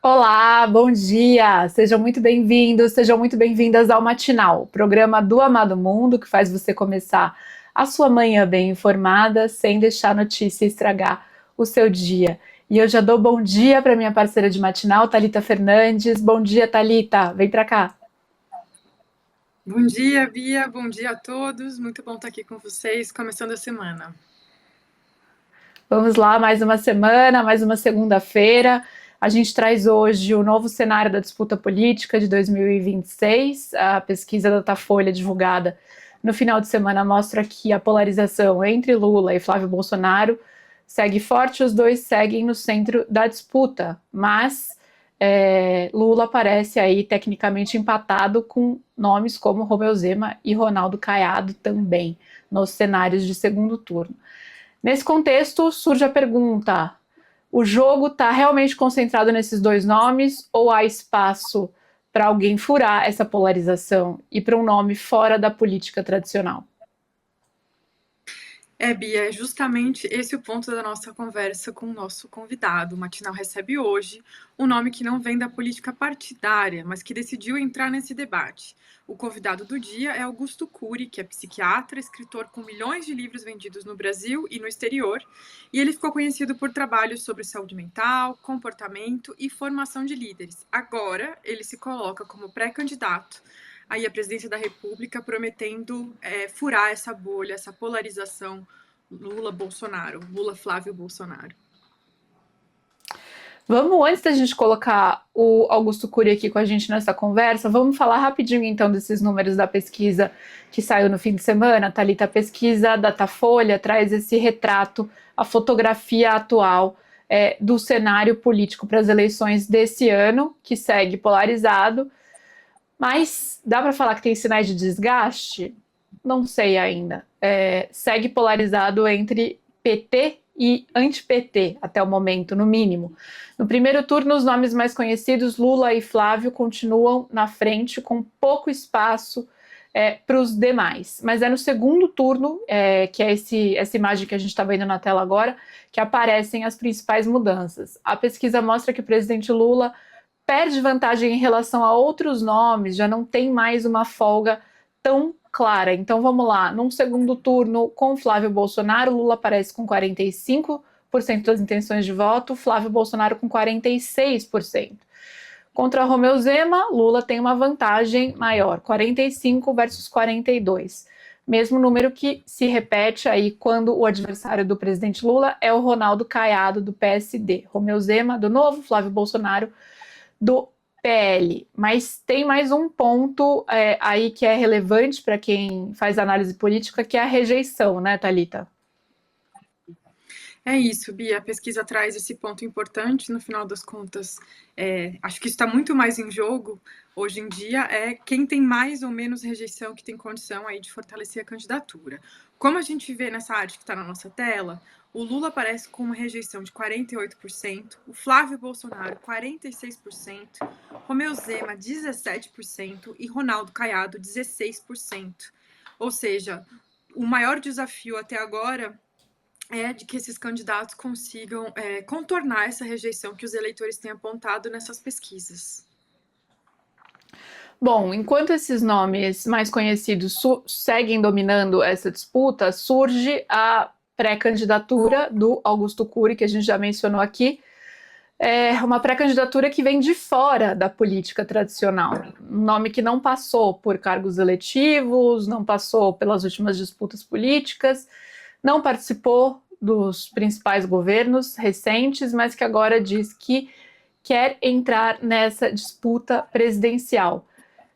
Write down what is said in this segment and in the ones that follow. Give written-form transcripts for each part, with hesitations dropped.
Olá, bom dia! Sejam muito bem-vindos, sejam muito bem-vindas ao Matinal, o programa do Amado Mundo que faz você começar a sua manhã bem informada, sem deixar a notícia estragar o seu dia. E eu já dou bom dia para minha parceira de matinal, Thalita Fernandes. Bom dia, Thalita, vem para cá. Bom dia, Bia. Bom dia a todos. Muito bom estar aqui com vocês, começando a semana. Vamos lá, mais uma semana, mais uma segunda-feira. A gente traz hoje o novo cenário da disputa política de 2026. A pesquisa da Datafolha, divulgada no final de semana, mostra que a polarização entre Lula e Flávio Bolsonaro segue forte, os dois seguem no centro da disputa, mas Lula aparece aí tecnicamente empatado com nomes como Romeu Zema e Ronaldo Caiado também nos cenários de segundo turno. Nesse contexto, surge a pergunta: o jogo está realmente concentrado nesses dois nomes ou há espaço para alguém furar essa polarização e para um nome fora da política tradicional? Bia, é justamente esse o ponto da nossa conversa com o nosso convidado. O Matinal recebe hoje um nome que não vem da política partidária, mas que decidiu entrar nesse debate. O convidado do dia é Augusto Cury, que é psiquiatra, escritor com milhões de livros vendidos no Brasil e no exterior, e ele ficou conhecido por trabalhos sobre saúde mental, comportamento e formação de líderes. Agora, ele se coloca como pré-candidato aí a presidência da República, prometendo furar essa bolha, essa polarização Lula-Bolsonaro, Lula-Flávio Bolsonaro. Vamos, antes da gente colocar o Augusto Cury aqui com a gente nessa conversa, vamos falar rapidinho então desses números da pesquisa que saiu no fim de semana, Thalita. A pesquisa Datafolha traz esse retrato, a fotografia atual do cenário político para as eleições desse ano, que segue polarizado, mas dá para falar que tem sinais de desgaste? Não sei ainda. Segue polarizado entre PT e anti-PT até o momento, no mínimo. No primeiro turno, os nomes mais conhecidos, Lula e Flávio, continuam na frente, com pouco espaço para os demais. Mas é no segundo turno, que é essa imagem que a gente está vendo na tela agora, que aparecem as principais mudanças. A pesquisa mostra que o presidente Lula perde vantagem em relação a outros nomes, já não tem mais uma folga tão clara. Então vamos lá, num segundo turno com Flávio Bolsonaro, Lula aparece com 45% das intenções de voto, Flávio Bolsonaro com 46%. Contra Romeu Zema, Lula tem uma vantagem maior, 45 versus 42. Mesmo número que se repete aí quando o adversário do presidente Lula é o Ronaldo Caiado, do PSD. Romeu Zema, do Novo, Flávio Bolsonaro, do PL. Mas tem mais um ponto aí que é relevante para quem faz análise política, que é a rejeição, né, Thalita? É isso, Bia. A pesquisa traz esse ponto importante. No final das contas, acho que isso está muito mais em jogo hoje em dia, é quem tem mais ou menos rejeição, que tem condição aí de fortalecer a candidatura. Como a gente vê nessa arte que está na nossa tela, o Lula aparece com uma rejeição de 48%, o Flávio Bolsonaro 46%, Romeu Zema 17% e Ronaldo Caiado 16%. Ou seja, o maior desafio até agora é de que esses candidatos consigam contornar essa rejeição que os eleitores têm apontado nessas pesquisas. Bom, enquanto esses nomes mais conhecidos seguem dominando essa disputa, surge a pré-candidatura do Augusto Cury, que a gente já mencionou aqui. É uma pré-candidatura que vem de fora da política tradicional. Um nome que não passou por cargos eletivos, não passou pelas últimas disputas políticas, não participou dos principais governos recentes, mas que agora diz que quer entrar nessa disputa presidencial.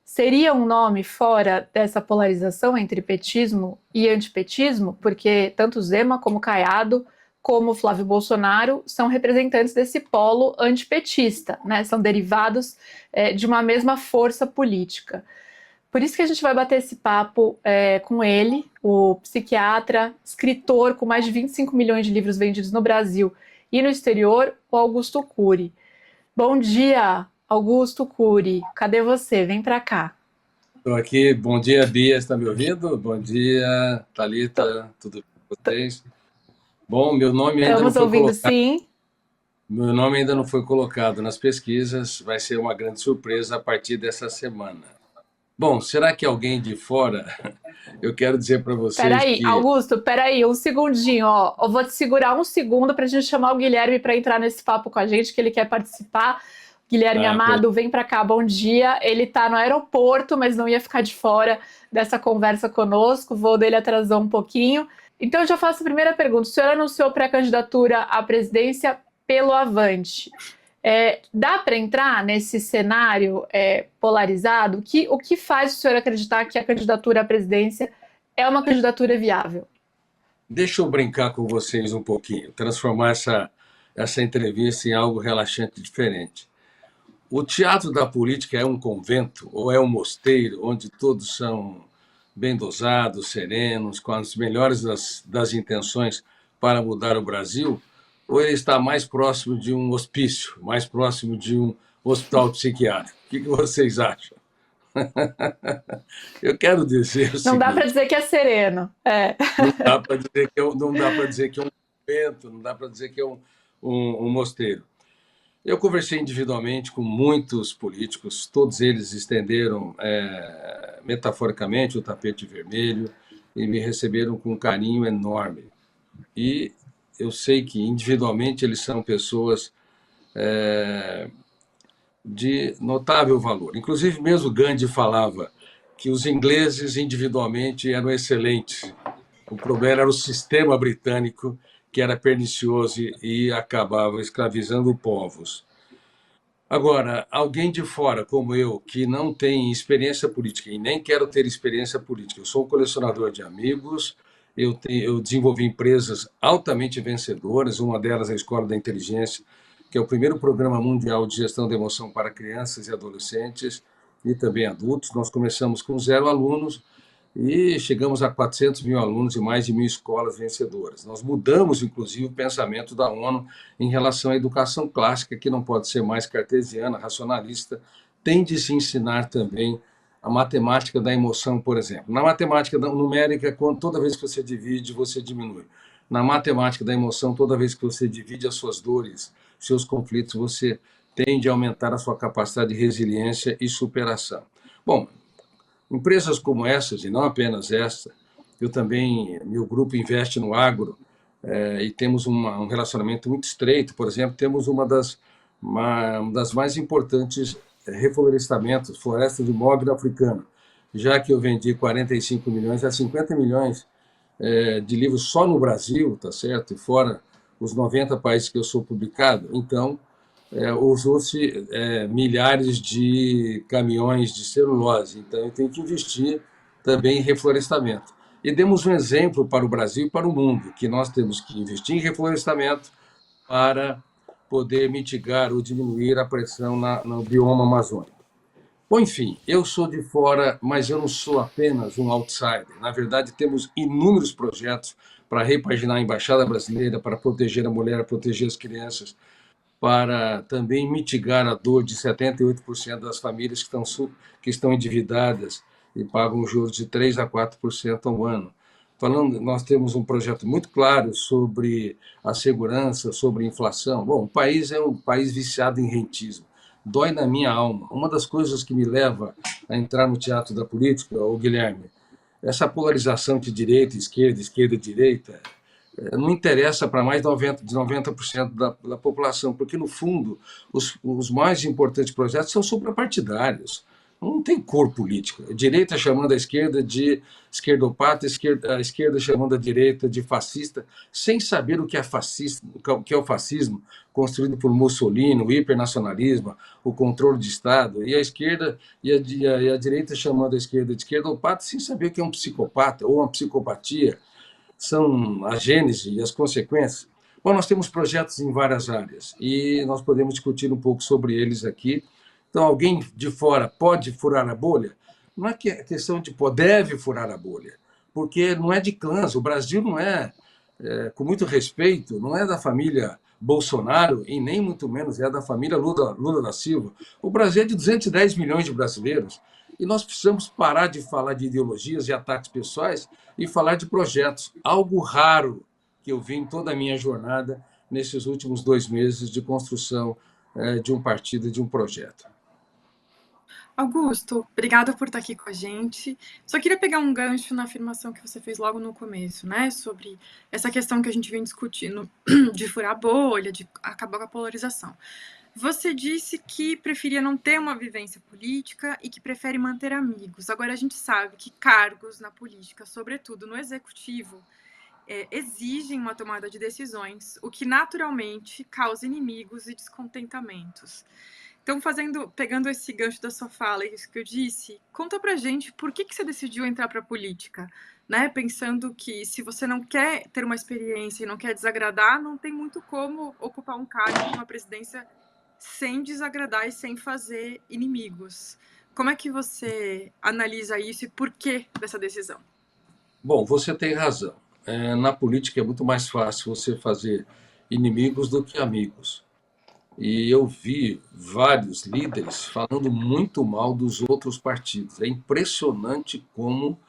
Seria um nome fora dessa polarização entre petismo e antipetismo? Porque tanto Zema como Caiado, como Flávio Bolsonaro, são representantes desse polo antipetista, né? São derivados de uma mesma força política. Por isso que a gente vai bater esse papo com ele, o psiquiatra, escritor com mais de 25 milhões de livros vendidos no Brasil e no exterior, o Augusto Cury. Bom dia, Augusto Cury. Cadê você? Vem para cá. Estou aqui. Bom dia, Bia. Está me ouvindo? Bom dia, Thalita. Tudo bem com vocês? Bom, meu nome ainda não Estamos foi ouvindo colocado. sim. Meu nome ainda não foi colocado nas pesquisas, vai ser uma grande surpresa a partir dessa semana. Bom, será que alguém de fora? Eu quero dizer para vocês Peraí, que. Augusto, peraí, um segundinho, ó. Eu vou te segurar um segundo para a gente chamar o Guilherme para entrar nesse papo com a gente, que ele quer participar. Guilherme Pois, Amado, vem para cá, bom dia. Ele está no aeroporto, mas não ia ficar de fora dessa conversa conosco. O voo dele atrasou um pouquinho. Então, eu já faço a primeira pergunta. O senhor anunciou pré-candidatura à presidência pelo Avante. Dá para entrar nesse cenário polarizado? O que faz o senhor acreditar que a candidatura à presidência é uma candidatura viável? deixa eu brincar com vocês um pouquinho, transformar essa entrevista em algo relaxante e diferente. O teatro da política é um convento ou é um mosteiro onde todos são bem dosados, serenos, com as melhores das intenções para mudar o Brasil? Ou ele está mais próximo de um hospício, mais próximo de um hospital psiquiátrico? O que vocês acham? Eu quero dizer o Não dá para seguinte: dizer que é sereno. não dá para dizer que não dá para dizer que é um convento, não dá para dizer que é um mosteiro. Eu conversei individualmente com muitos políticos, todos eles estenderam metaforicamente o tapete vermelho e me receberam com um carinho enorme. E eu sei que individualmente eles são pessoas de notável valor. Inclusive, mesmo Gandhi falava que os ingleses individualmente eram excelentes. O problema era o sistema britânico, que era pernicioso e acabava escravizando povos. Agora, alguém de fora, como eu, que não tem experiência política e nem quero ter experiência política, eu sou um colecionador de amigos, eu desenvolvi empresas altamente vencedoras, uma delas é a Escola da Inteligência, que é o primeiro programa mundial de gestão de emoção para crianças e adolescentes e também adultos. Nós começamos com 0 alunos e chegamos a 400 mil alunos e mais de 1.000 escolas vencedoras. Nós mudamos, inclusive, o pensamento da ONU em relação à educação clássica, que não pode ser mais cartesiana, racionalista, tem de se ensinar também a matemática da emoção, por exemplo. Na matemática numérica, toda vez que você divide, você diminui. Na matemática da emoção, toda vez que você divide as suas dores, seus conflitos, você tende a aumentar a sua capacidade de resiliência e superação. Bom, empresas como essas, e não apenas essa, eu também, meu grupo investe no agro e temos um relacionamento muito estreito. Por exemplo, temos uma das mais importantes reflorestamentos, floresta de mogno africano, já que eu vendi 45 milhões a 50 milhões de livros só no Brasil, tá certo? E fora os 90 países que eu sou publicado, então usou-se milhares de caminhões de celulose. Então, eu tenho que investir também em reflorestamento. E demos um exemplo para o Brasil e para o mundo, que nós temos que investir em reflorestamento para poder mitigar ou diminuir a pressão no bioma amazônico. Bom, enfim, eu sou de fora, mas eu não sou apenas um outsider. Na verdade, temos inúmeros projetos para repaginar a Embaixada Brasileira, para proteger a mulher, proteger as crianças, para também mitigar a dor de 78% das famílias que estão endividadas e pagam juros de 3 a 4% ao ano. Nós temos um projeto muito claro sobre a segurança, sobre a inflação. Bom, o país é um país viciado em rentismo. Dói na minha alma. Uma das coisas que me leva a entrar no teatro da política, o Guilherme, essa polarização de direita, esquerda, direita, não interessa para mais de 90% da população, porque, no fundo, os mais importantes projetos são suprapartidários. Não tem cor política. A direita chamando a esquerda de esquerdopata, a esquerda chamando a direita de fascista, sem saber o que é fascismo, o que é o fascismo construído por Mussolini, o hipernacionalismo, o controle de Estado, e a esquerda e a direita chamando a esquerda de esquerdopata, sem saber o que é um psicopata ou uma psicopatia. São a gênese e as consequências. Bom, nós temos projetos em várias áreas e nós podemos discutir um pouco sobre eles aqui. Então, alguém de fora pode furar a bolha? Não é questão de deve furar a bolha, porque não é de clãs. O Brasil não com muito respeito, não é da família Bolsonaro e nem muito menos é da família Lula da Silva. O Brasil é de 210 milhões de brasileiros e nós precisamos parar de falar de ideologias e ataques pessoais e falar de projetos. Algo raro que eu vi em toda a minha jornada nesses últimos 2 meses de construção de um partido e de um projeto. Augusto, obrigada por estar aqui com a gente. Só queria pegar um gancho na afirmação que você fez logo no começo, né? Sobre essa questão que a gente vem discutindo de furar a bolha, de acabar com a polarização. Você disse que preferia não ter uma vivência política e que prefere manter amigos. Agora, a gente sabe que cargos na política, sobretudo no executivo, exigem uma tomada de decisões, o que naturalmente causa inimigos e descontentamentos. Então, pegando esse gancho da sua fala, isso que eu disse, conta pra gente por que você decidiu entrar para a política, né? Pensando que se você não quer ter uma experiência e não quer desagradar, não tem muito como ocupar um cargo, uma presidência, sem desagradar e sem fazer inimigos. Como é que você analisa isso e por que dessa decisão? Bom, você tem razão. Na política é muito mais fácil você fazer inimigos do que amigos. E eu vi vários líderes falando muito mal dos outros partidos. É impressionante como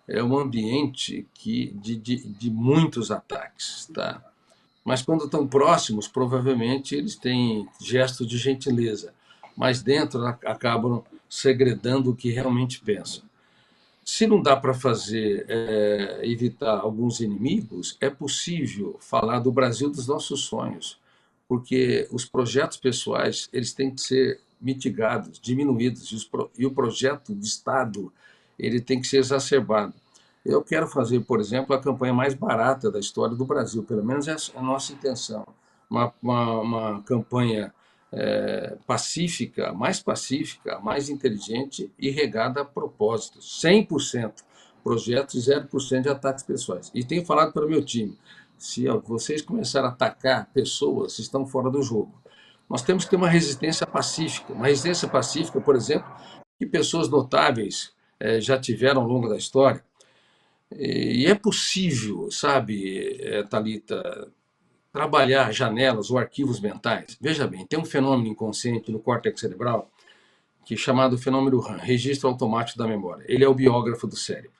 é um ambiente de muitos ataques, tá? Mas quando estão próximos, provavelmente eles têm gestos de gentileza, mas dentro acabam segredando o que realmente pensam. Se não dá para fazer, evitar alguns inimigos, é possível falar do Brasil dos nossos sonhos, porque os projetos pessoais eles têm que ser mitigados, diminuídos, e o projeto de Estado ele tem que ser exacerbado. Eu quero fazer, por exemplo, a campanha mais barata da história do Brasil, pelo menos essa é a nossa intenção. Uma campanha pacífica, mais inteligente e regada a propósitos. 100% projetos e 0% de ataques pessoais. E tenho falado para o meu time, se vocês começarem a atacar pessoas, estão fora do jogo. Nós temos que ter uma resistência pacífica. Uma resistência pacífica, por exemplo, que pessoas notáveis já tiveram ao longo da história. E é possível, sabe, Thalita, trabalhar janelas ou arquivos mentais. Veja bem, tem um fenômeno inconsciente no córtex cerebral que é chamado fenômeno RAM, registro automático da memória. Ele é o biógrafo do cérebro.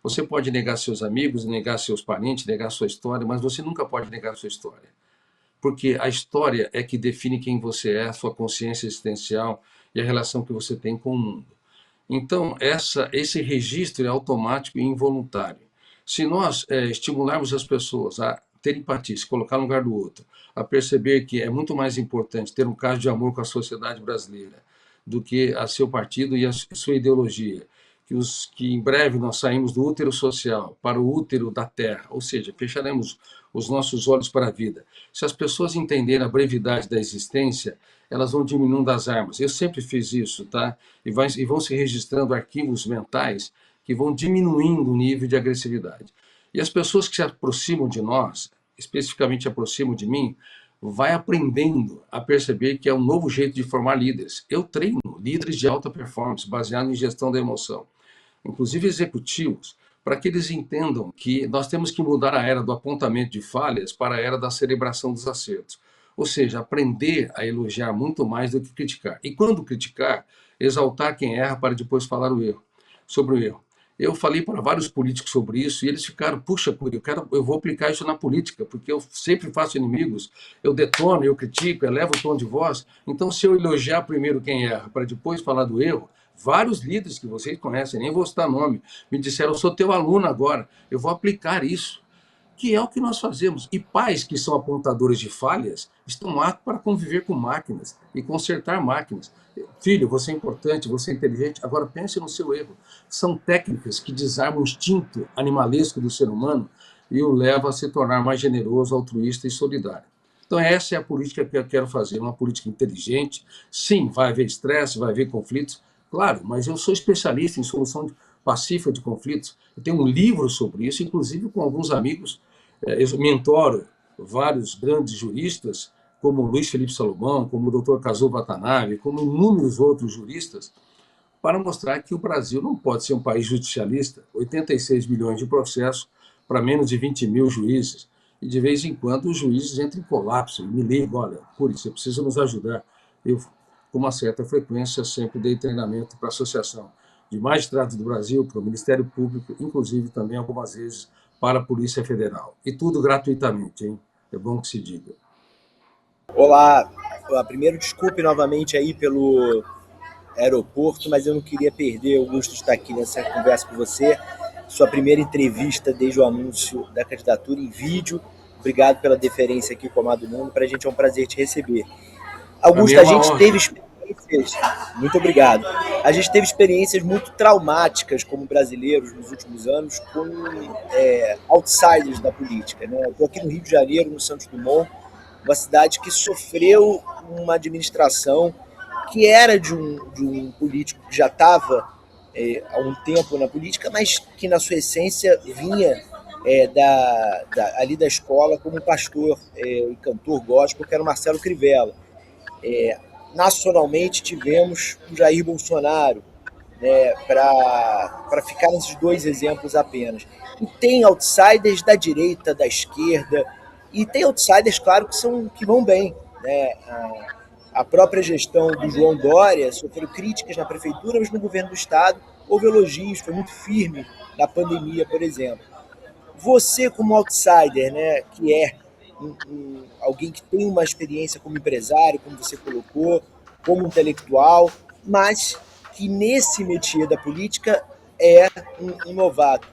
Você pode negar seus amigos, negar seus parentes, negar sua história, mas você nunca pode negar sua história. Porque a história é que define quem você é, a sua consciência existencial e a relação que você tem com o mundo. Então, esse registro é automático e involuntário. Se nós estimularmos as pessoas a ter empatia, se colocar no lugar do outro, a perceber que é muito mais importante ter um caso de amor com a sociedade brasileira do que a seu partido e a sua ideologia, que em breve nós saímos do útero social para o útero da terra, ou seja, fecharemos os nossos olhos para a vida. Se as pessoas entenderem a brevidade da existência, elas vão diminuindo as armas. Eu sempre fiz isso, tá? E vão se registrando arquivos mentais que vão diminuindo o nível de agressividade. E as pessoas que se aproximam de nós, especificamente aproximam de mim, vai aprendendo a perceber que é um novo jeito de formar líderes. Eu treino líderes de alta performance, baseado em gestão da emoção, inclusive executivos, para que eles entendam que nós temos que mudar a era do apontamento de falhas para a era da celebração dos acertos. Ou seja, aprender a elogiar muito mais do que criticar. E quando criticar, exaltar quem erra para depois falar sobre o erro. Eu falei para vários políticos sobre isso e eles ficaram, puxa, eu vou aplicar isso na política, porque eu sempre faço inimigos, eu detono, eu critico, elevo o tom de voz. Então, se eu elogiar primeiro quem erra para depois falar do erro, vários líderes que vocês conhecem, nem vou citar nome, me disseram, eu sou teu aluno agora, eu vou aplicar isso. Que é o que nós fazemos. E pais que são apontadores de falhas estão aptos para conviver com máquinas e consertar máquinas. Filho, você é importante, você é inteligente, agora pense no seu erro. São técnicas que desarmam o instinto animalesco do ser humano e o levam a se tornar mais generoso, altruísta e solidário. Então essa é a política que eu quero fazer, uma política inteligente. Sim, vai haver estresse, vai haver conflitos, claro, mas eu sou especialista em solução pacífica de conflitos. Eu tenho um livro sobre isso, inclusive com alguns amigos. Eu mentoro vários grandes juristas, como Luiz Felipe Salomão, como o Dr. Kazuo Watanabe, como inúmeros outros juristas, para mostrar que o Brasil não pode ser um país judicialista, 86 milhões de processos para menos de 20 mil juízes, e de vez em quando os juízes entram em colapso e me ligam, olha, Curi, você precisa nos ajudar. Eu, com uma certa frequência, sempre dei treinamento para a Associação de Magistrados do Brasil, para o Ministério Público, inclusive também algumas vezes para a Polícia Federal. E tudo gratuitamente, hein? É bom que se diga. Olá, primeiro desculpe novamente aí pelo aeroporto, mas eu não queria perder o gosto de estar aqui nessa conversa com você. Sua primeira entrevista desde o anúncio da candidatura em vídeo. Obrigado pela deferência aqui com a Amado Mundo. Para a gente é um prazer te receber. Para mim Augusto, é a uma gente honra. teve experiências. Muito obrigado. A gente teve experiências muito traumáticas como brasileiros nos últimos anos com outsiders da política, né? Eu estou aqui no Rio de Janeiro, no Santos Dumont, uma cidade que sofreu uma administração que era de um político que já estava há um tempo na política, mas que na sua essência vinha ali da escola como pastor e cantor gospel, que era o Marcelo Crivella. Nacionalmente tivemos o Jair Bolsonaro, né, para ficar nesses dois exemplos apenas. E tem outsiders da direita, da esquerda, e tem outsiders, claro, que vão bem. Né? A própria gestão do João Dória sofreu críticas na prefeitura, mas no governo do estado houve elogios, foi muito firme na pandemia, por exemplo. Você, como outsider, né, que é alguém que tem uma experiência como empresário, como você colocou, como intelectual, mas que nesse métier da política é um novato.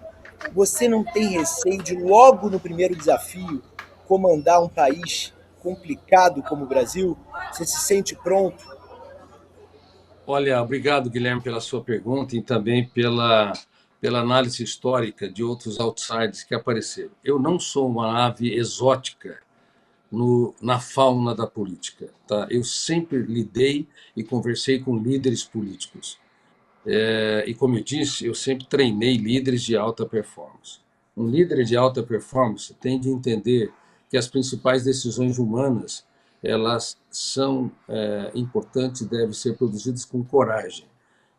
Você não tem receio de, logo no primeiro desafio, comandar um país complicado como o Brasil? Você se sente pronto? Olha, obrigado, Guilherme, pela sua pergunta e também pela análise histórica de outros outsiders que apareceram. Eu não sou uma ave exótica na fauna da política. Tá? Eu sempre lidei e conversei com líderes políticos. E, como eu disse, eu sempre treinei líderes de alta performance. Um líder de alta performance tem de entender que as principais decisões humanas elas são importantes e devem ser produzidas com coragem.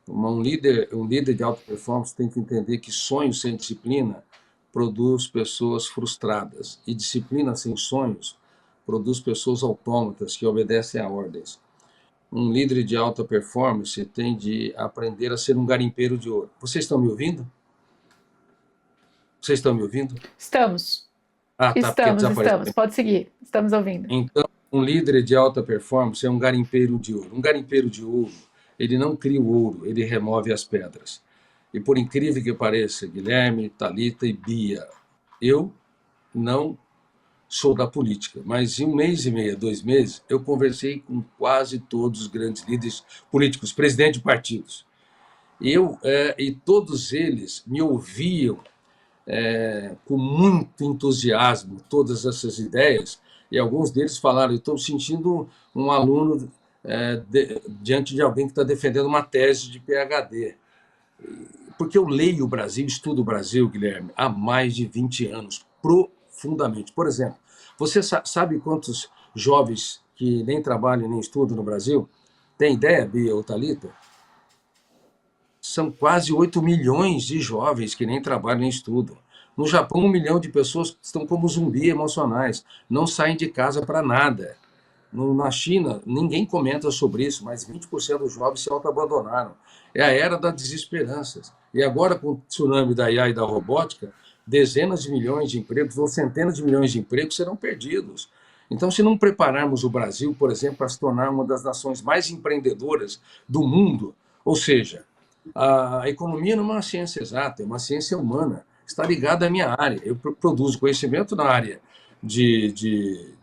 Um líder de alta performance tem que entender que sonho sem disciplina produz pessoas frustradas e disciplina sem sonhos produz pessoas autômatas que obedecem a ordens. Um líder de alta performance tem de aprender a ser um garimpeiro de ouro. Vocês estão me ouvindo? Vocês estão me ouvindo? Estamos, Ah, tá, porque desapareceu. estamos. Pode seguir. Estamos ouvindo. Então, um líder de alta performance é um garimpeiro de ouro. Um garimpeiro de ouro, ele não cria o ouro, ele remove as pedras. E por incrível que pareça, Guilherme, Thalita e Bia, eu não sou da política, mas em 1 mês e meio, 2 meses, eu conversei com quase todos os grandes líderes políticos, presidentes de partidos. E todos eles me ouviam com muito entusiasmo, todas essas ideias, e alguns deles falaram: eu estou sentindo um aluno diante de alguém que está defendendo uma tese de PhD. Porque eu leio o Brasil, estudo o Brasil, Guilherme, há mais de 20 anos, profundamente. Por exemplo, você sabe quantos jovens que nem trabalham nem estudam no Brasil? Tem ideia, Bia ou Thalita? São quase 8 milhões de jovens que nem trabalham nem estudam. No Japão, 1 milhão de pessoas estão como zumbi emocionais, não saem de casa para nada. Na China, ninguém comenta sobre isso, mas 20% dos jovens se autoabandonaram. É a era das desesperanças. E agora, com o tsunami da IA e da robótica, dezenas de milhões de empregos ou centenas de milhões de empregos serão perdidos. Então, se não prepararmos o Brasil, por exemplo, para se tornar uma das nações mais empreendedoras do mundo, ou seja, a economia não é uma ciência exata, é uma ciência humana, está ligada à minha área. Eu produzo conhecimento na área de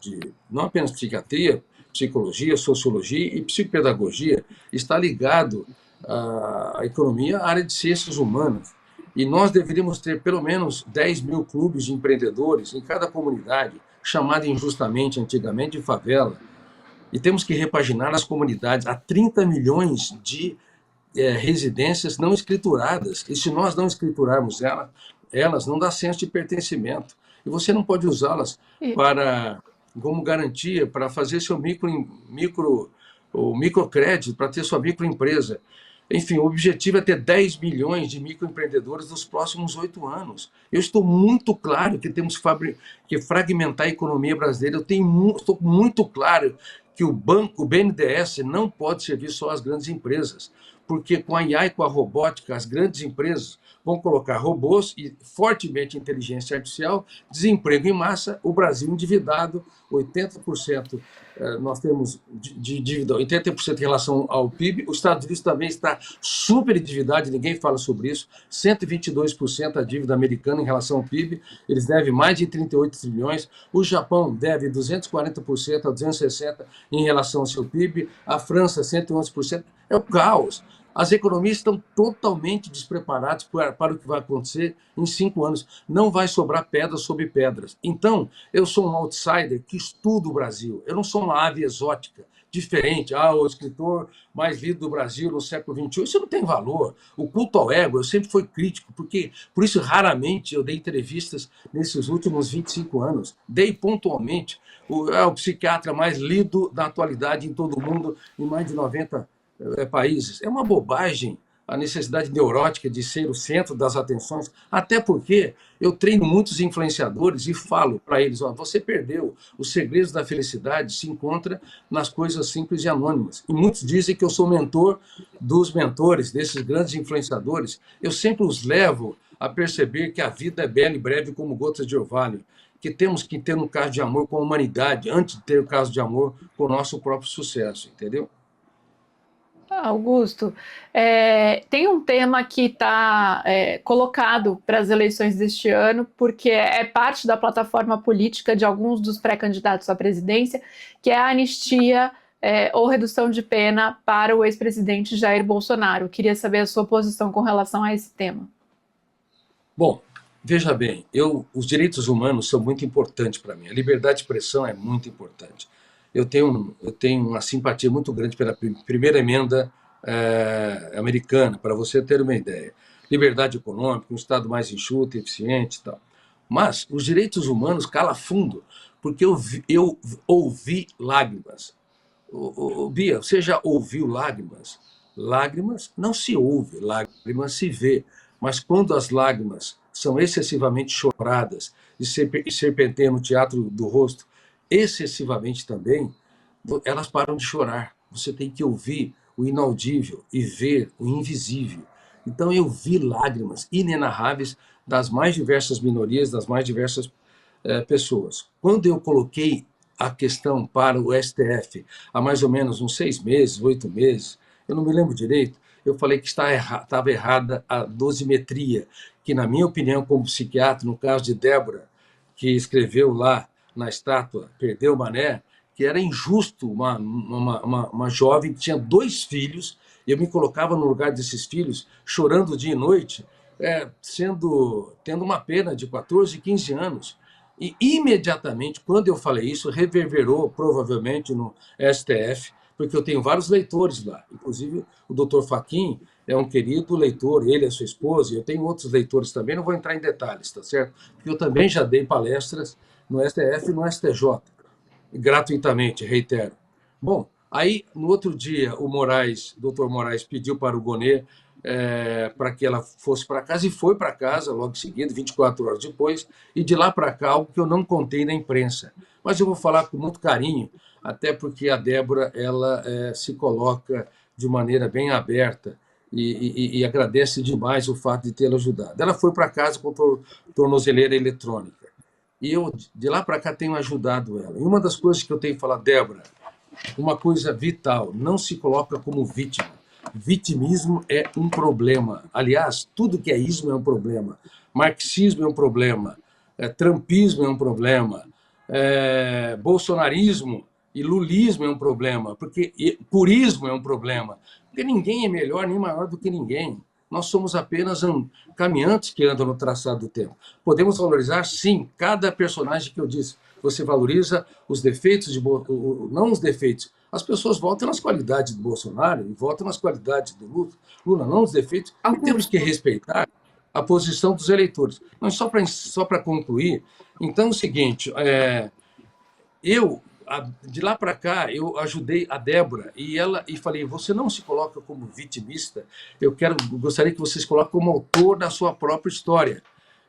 não apenas psiquiatria, psicologia, sociologia e psicopedagogia, está ligado à economia, à área de ciências humanas. E nós deveríamos ter pelo menos 10 mil clubes de empreendedores em cada comunidade, chamada injustamente antigamente de favela. E temos que repaginar as comunidades. Há 30 milhões de residências não escrituradas. E se nós não escriturarmos elas não dá senso de pertencimento. E você não pode usá-las como garantia para fazer seu microcrédito, para ter sua microempresa. Enfim, o objetivo é ter 10 milhões de microempreendedores nos próximos 8 anos. Eu estou muito claro que temos que fragmentar a economia brasileira. Estou muito claro que o BNDES não pode servir só às grandes empresas, porque com a IA e com a robótica, as grandes empresas vão colocar robôs e fortemente inteligência artificial, desemprego em massa, o Brasil endividado, 80%, nós temos de dívida, 80% em relação ao PIB, os Estados Unidos também está super endividado, ninguém fala sobre isso, 122% a dívida americana em relação ao PIB, eles devem mais de 38 trilhões, o Japão deve 240% a 260% em relação ao seu PIB, a França 111%, é o caos. As economias estão totalmente despreparadas para o que vai acontecer em 5 anos. Não vai sobrar pedras sobre pedras. Então, eu sou um outsider que estuda o Brasil. Eu não sou uma ave exótica, diferente. O escritor mais lido do Brasil no século XXI. Isso não tem valor. O culto ao ego, eu sempre fui crítico, porque por isso raramente eu dei entrevistas nesses últimos 25 anos. Dei pontualmente. O psiquiatra mais lido da atualidade em todo o mundo, em mais de 90 países. É uma bobagem a necessidade neurótica de ser o centro das atenções, até porque eu treino muitos influenciadores e falo para eles, você perdeu, os segredos da felicidade se encontra nas coisas simples e anônimas. E muitos dizem que eu sou mentor dos mentores, desses grandes influenciadores. Eu sempre os levo a perceber que a vida é bela e breve como gotas de orvalho, que temos que ter um caso de amor com a humanidade antes de ter o caso de amor com o nosso próprio sucesso, entendeu? Augusto, tem um tema que está colocado para as eleições deste ano, porque é parte da plataforma política de alguns dos pré-candidatos à presidência, que é a anistia ou redução de pena para o ex-presidente Jair Bolsonaro. Queria saber a sua posição com relação a esse tema. Bom, veja bem, os direitos humanos são muito importantes para mim. A liberdade de expressão é muito importante. Eu tenho uma simpatia muito grande pela primeira emenda americana, para você ter uma ideia. Liberdade econômica, um Estado mais enxuto, eficiente e tal. Mas os direitos humanos cala fundo, porque eu ouvi lágrimas. Bia, você já ouviu lágrimas? Lágrimas não se ouve, lágrimas se vê. Mas quando as lágrimas são excessivamente choradas e serpenteiam no teatro do rosto, excessivamente também, elas param de chorar. Você tem que ouvir o inaudível e ver o invisível. Então eu vi lágrimas inenarráveis das mais diversas minorias, das mais diversas pessoas. Quando eu coloquei a questão para o STF, há mais ou menos uns 6 meses, 8 meses, eu não me lembro direito, eu falei que estava errada a dosimetria, que na minha opinião, como psiquiatra, no caso de Débora, que escreveu lá na estátua Perdeu o Mané, que era injusto uma jovem que tinha 2 filhos, eu me colocava no lugar desses filhos, chorando dia e noite, tendo uma pena de 14, 15 anos. E imediatamente, quando eu falei isso, reverberou provavelmente no STF, porque eu tenho vários leitores lá, inclusive o doutor Fachin é um querido leitor, ele e a sua esposa, e eu tenho outros leitores também, não vou entrar em detalhes, tá certo? Porque eu também já dei palestras no STF e no STJ, gratuitamente, reitero. Bom, aí no outro dia o doutor Moraes pediu para o Gonê para que ela fosse para casa, e foi para casa logo em seguida, 24 horas depois, e de lá para cá, algo que eu não contei na imprensa. Mas eu vou falar com muito carinho, até porque a Débora ela se coloca de maneira bem aberta e agradece demais o fato de tê-la ajudado. Ela foi para casa com tornozeleira eletrônica. E eu, de lá para cá, tenho ajudado ela. E uma das coisas que eu tenho que falar, Débora, uma coisa vital, não se coloca como vítima. Vitimismo é um problema. Aliás, tudo que é ismo é um problema. Marxismo é um problema. Trumpismo é um problema. Bolsonarismo e lulismo é um problema. Purismo é um problema. Porque ninguém é melhor nem maior do que ninguém. Nós somos apenas caminhantes que andam no traçado do tempo. Podemos valorizar, sim, cada personagem que eu disse. Você valoriza os defeitos, não os defeitos. As pessoas votam nas qualidades do Bolsonaro e votam nas qualidades do Lula, não os defeitos. E temos que respeitar a posição dos eleitores. Mas só para concluir, então é o seguinte, de lá para cá, eu ajudei a Débora e falei, você não se coloca como vitimista, eu gostaria que você se coloque como autor da sua própria história.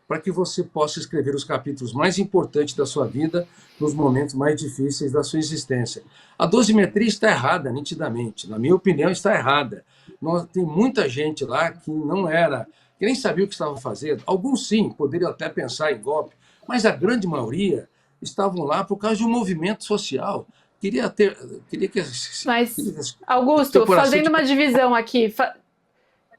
para que você possa escrever os capítulos mais importantes da sua vida nos momentos mais difíceis da sua existência. A dosimetria está errada, nitidamente. Na minha opinião, está errada. Tem muita gente lá que não era, que nem sabia o que estava fazendo. Alguns, sim, poderiam até pensar em golpe, mas a grande maioria estavam lá por causa de um movimento social. Queria que Mas, Augusto, fazendo uma divisão aqui,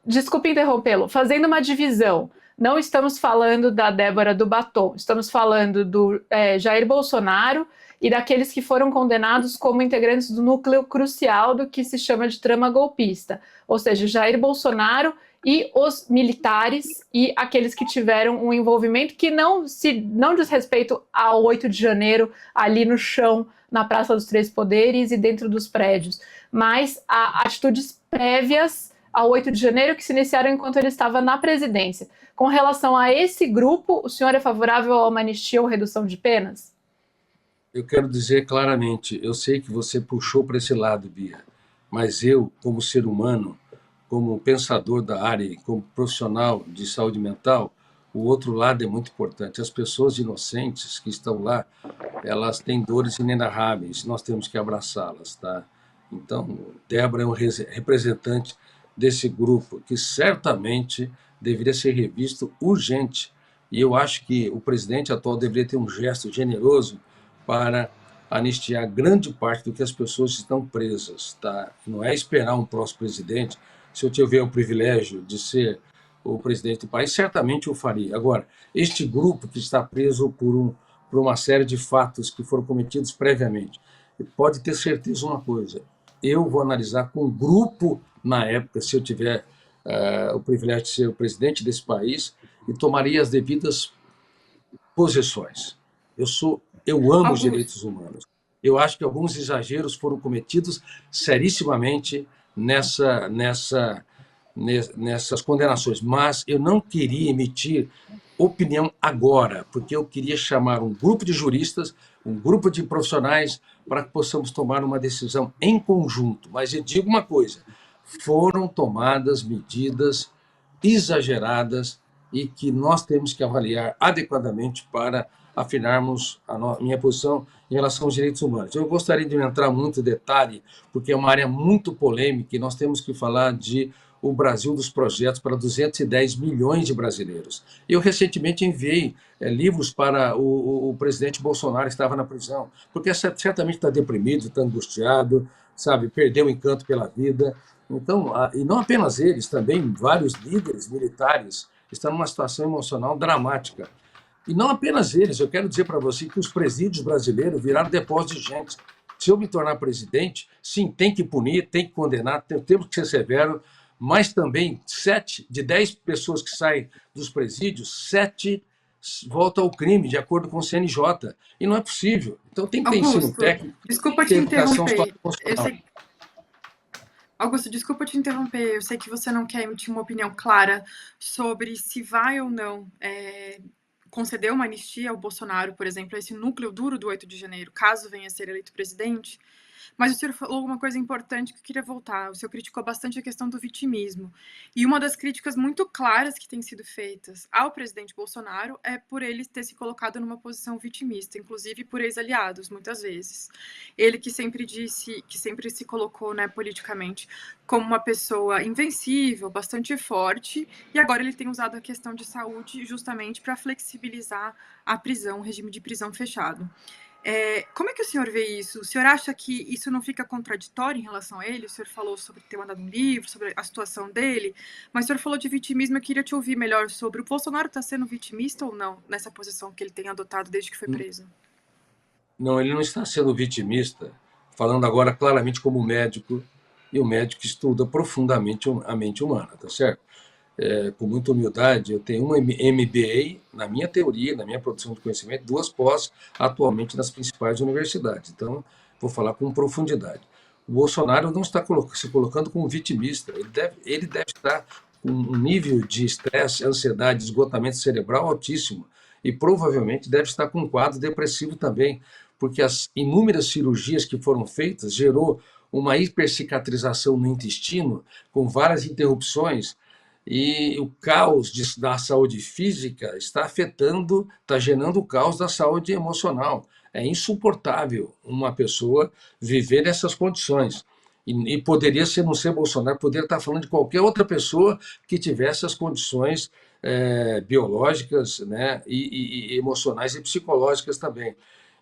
desculpe interrompê-lo, fazendo uma divisão, não estamos falando da Débora do Batom, estamos falando do Jair Bolsonaro e daqueles que foram condenados como integrantes do núcleo crucial do que se chama de trama golpista, ou seja, Jair Bolsonaro e os militares e aqueles que tiveram um envolvimento que não diz respeito ao 8 de janeiro, ali no chão, na Praça dos Três Poderes e dentro dos prédios, mas a atitudes prévias ao 8 de janeiro que se iniciaram enquanto ele estava na presidência. Com relação a esse grupo, o senhor é favorável a uma anistia ou redução de penas? Eu quero dizer claramente, eu sei que você puxou para esse lado, Bia, mas eu, como ser humano, como pensador da área e como profissional de saúde mental, o outro lado é muito importante. As pessoas inocentes que estão lá, elas têm dores inenarráveis, nós temos que abraçá-las, tá? Então, Débora é um representante desse grupo que certamente deveria ser revisto urgente. E eu acho que o presidente atual deveria ter um gesto generoso para anistiar grande parte do que as pessoas estão presas, tá? Não é esperar um próximo presidente. Se eu tiver o privilégio de ser o presidente do país, certamente eu faria. Agora, este grupo que está preso por uma série de fatos que foram cometidos previamente, pode ter certeza uma coisa, eu vou analisar com o grupo, na época, se eu tiver o privilégio de ser o presidente desse país, e tomaria as devidas posições. Eu amo os direitos humanos. Eu acho que alguns exageros foram cometidos serissimamente nessas condenações, mas eu não queria emitir opinião agora, porque eu queria chamar um grupo de juristas, um grupo de profissionais, para que possamos tomar uma decisão em conjunto. Mas eu digo uma coisa, foram tomadas medidas exageradas e que nós temos que avaliar adequadamente para afinarmos a minha posição em relação aos direitos humanos. Eu gostaria de não entrar muito em detalhe, porque é uma área muito polêmica e nós temos que falar de o Brasil dos projetos para 210 milhões de brasileiros. Eu recentemente enviei livros para o presidente Bolsonaro, que estava na prisão, porque certamente está deprimido, está angustiado, sabe, perdeu o encanto pela vida. Então, e não apenas eles, também vários líderes militares estão numa situação emocional dramática. E não apenas eles, eu quero dizer para você que os presídios brasileiros viraram depósito de gente. Se eu me tornar presidente, sim, tem que punir, tem que condenar, temos que ser severo, mas também 7 de 10 pessoas que saem dos presídios, 7 voltam ao crime, de acordo com o CNJ. E não é possível. Então tem que ter ensino técnico. Desculpa te interromper. Augusto, desculpa te interromper. Eu sei que você não quer emitir uma opinião clara sobre se vai ou não conceder uma anistia ao Bolsonaro, por exemplo, a esse núcleo duro do 8 de janeiro, caso venha a ser eleito presidente. Mas o senhor falou uma coisa importante que eu queria voltar. O senhor criticou bastante a questão do vitimismo. E uma das críticas muito claras que têm sido feitas ao presidente Bolsonaro é por ele ter se colocado numa posição vitimista, inclusive por ex-aliados, muitas vezes. Ele que sempre se colocou, né, politicamente como uma pessoa invencível, bastante forte, e agora ele tem usado a questão de saúde justamente para flexibilizar a prisão, o regime de prisão fechado. Como é que o senhor vê isso? O senhor acha que isso não fica contraditório em relação a ele? O senhor falou sobre ter mandado um livro, sobre a situação dele, mas o senhor falou de vitimismo, eu queria te ouvir melhor sobre o Bolsonaro está sendo vitimista ou não nessa posição que ele tem adotado desde que foi preso? Não, ele não está sendo vitimista, falando agora claramente como médico, e o médico estuda profundamente a mente humana, tá certo? Com muita humildade, eu tenho um MBA na minha teoria, na minha produção de conhecimento, 2 pós atualmente nas principais universidades. Então, vou falar com profundidade. O Bolsonaro não está se colocando como vitimista, ele deve estar com um nível de estresse, ansiedade, esgotamento cerebral altíssimo e provavelmente deve estar com um quadro depressivo também, porque as inúmeras cirurgias que foram feitas gerou uma hipercicatrização no intestino, com várias interrupções. E o caos da saúde física está afetando, está gerando o caos da saúde emocional. É insuportável uma pessoa viver nessas condições. E poderia ser, não ser Bolsonaro, poderia estar falando de qualquer outra pessoa que tivesse as condições biológicas, né, e emocionais e psicológicas também.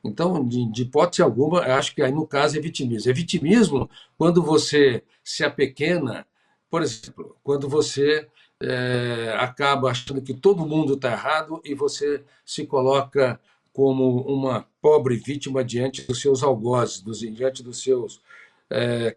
Então, de hipótese alguma, eu acho que aí no caso é vitimismo. É vitimismo quando você se apequena, por exemplo, quando você acaba achando que todo mundo está errado e você se coloca como uma pobre vítima diante dos seus algozes, diante dos seus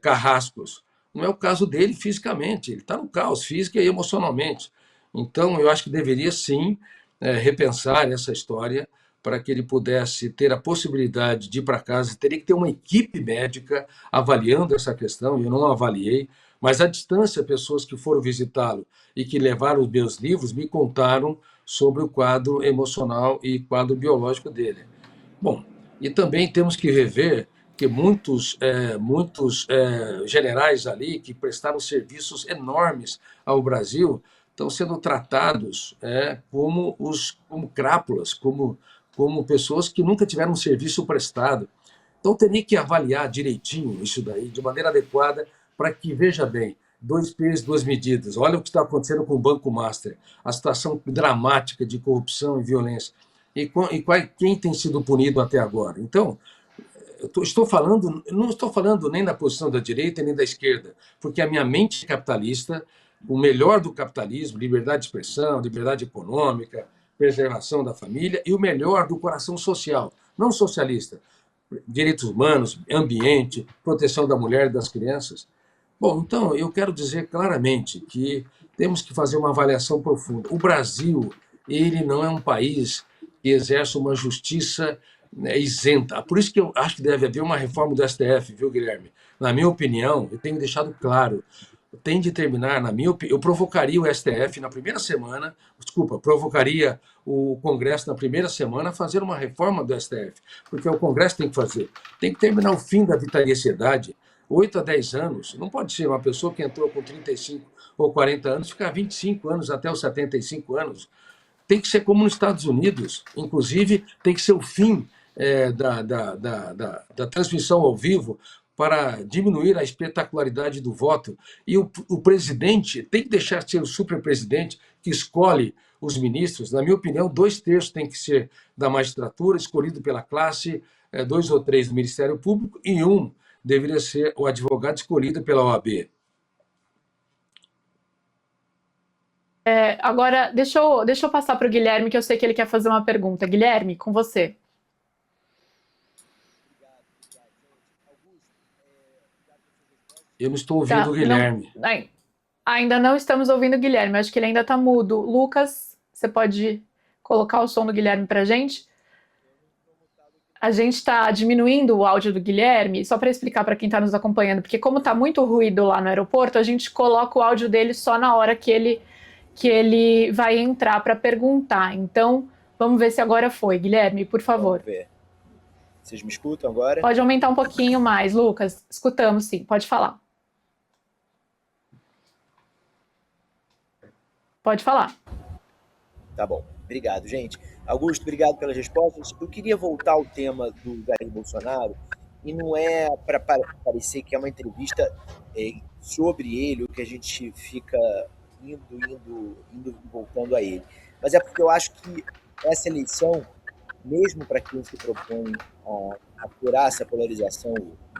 carrascos. Não é o caso dele fisicamente, ele está no caos física e emocionalmente. Então, eu acho que deveria sim repensar essa história para que ele pudesse ter a possibilidade de ir para casa. Teria que ter uma equipe médica avaliando essa questão, eu não avaliei, mas à distância, pessoas que foram visitá-lo e que levaram os meus livros me contaram sobre o quadro emocional e quadro biológico dele. Bom, e também temos que rever que muitos generais ali que prestaram serviços enormes ao Brasil estão sendo tratados como crápulas, como pessoas que nunca tiveram um serviço prestado. Então, teria que avaliar direitinho isso daí, de maneira adequada, para que, veja bem, dois pesos, duas medidas. Olha o que está acontecendo com o Banco Master, a situação dramática de corrupção e violência. Quem tem sido punido até agora? Então, estou falando, não estou falando nem da posição da direita nem da esquerda, porque a minha mente capitalista, o melhor do capitalismo, liberdade de expressão, liberdade econômica, preservação da família, e o melhor do coração social, não socialista, direitos humanos, ambiente, proteção da mulher e das crianças. Bom, então, eu quero dizer claramente que temos que fazer uma avaliação profunda. O Brasil, ele não é um país que exerce uma justiça, né, isenta. Por isso que eu acho que deve haver uma reforma do STF, viu, Guilherme? Na minha opinião, eu tenho deixado claro, tem de terminar, na minha opinião, eu provocaria o STF na primeira semana, provocaria o Congresso na primeira semana a fazer uma reforma do STF, porque o Congresso tem que fazer. Tem que terminar o fim da vitaliciedade. 8 a 10 anos, não pode ser uma pessoa que entrou com 35 ou 40 anos, ficar 25 anos até os 75 anos. Tem que ser como nos Estados Unidos, inclusive tem que ser o fim da transmissão ao vivo para diminuir a espetacularidade do voto. E o presidente tem que deixar de ser o superpresidente que escolhe os ministros. Na minha opinião, 2/3 tem que ser da magistratura, escolhido pela classe, 2 ou 3 do Ministério Público, e 1 deveria ser o advogado escolhido pela OAB. Agora, deixa eu passar para o Guilherme, que eu sei que ele quer fazer uma pergunta. Guilherme, com você. Eu não estou ouvindo o Guilherme. Ainda não estamos ouvindo o Guilherme, acho que ele ainda está mudo. Lucas, você pode colocar o som do Guilherme para a gente? A gente está diminuindo o áudio do Guilherme, só para explicar para quem está nos acompanhando, porque como está muito ruído lá no aeroporto, a gente coloca o áudio dele só na hora que ele vai entrar para perguntar. Então, vamos ver se agora foi. Guilherme, por favor. Vamos ver. Vocês me escutam agora? Pode aumentar um pouquinho mais, Lucas. Escutamos, sim. Pode falar. Pode falar. Tá bom. Obrigado, gente. Augusto, obrigado pelas respostas. Eu queria voltar ao tema do Jair Bolsonaro, e não é para parecer que é uma entrevista sobre ele, ou que a gente fica indo e voltando a ele. Mas é porque eu acho que essa eleição, mesmo para quem se propõe a curar essa polarização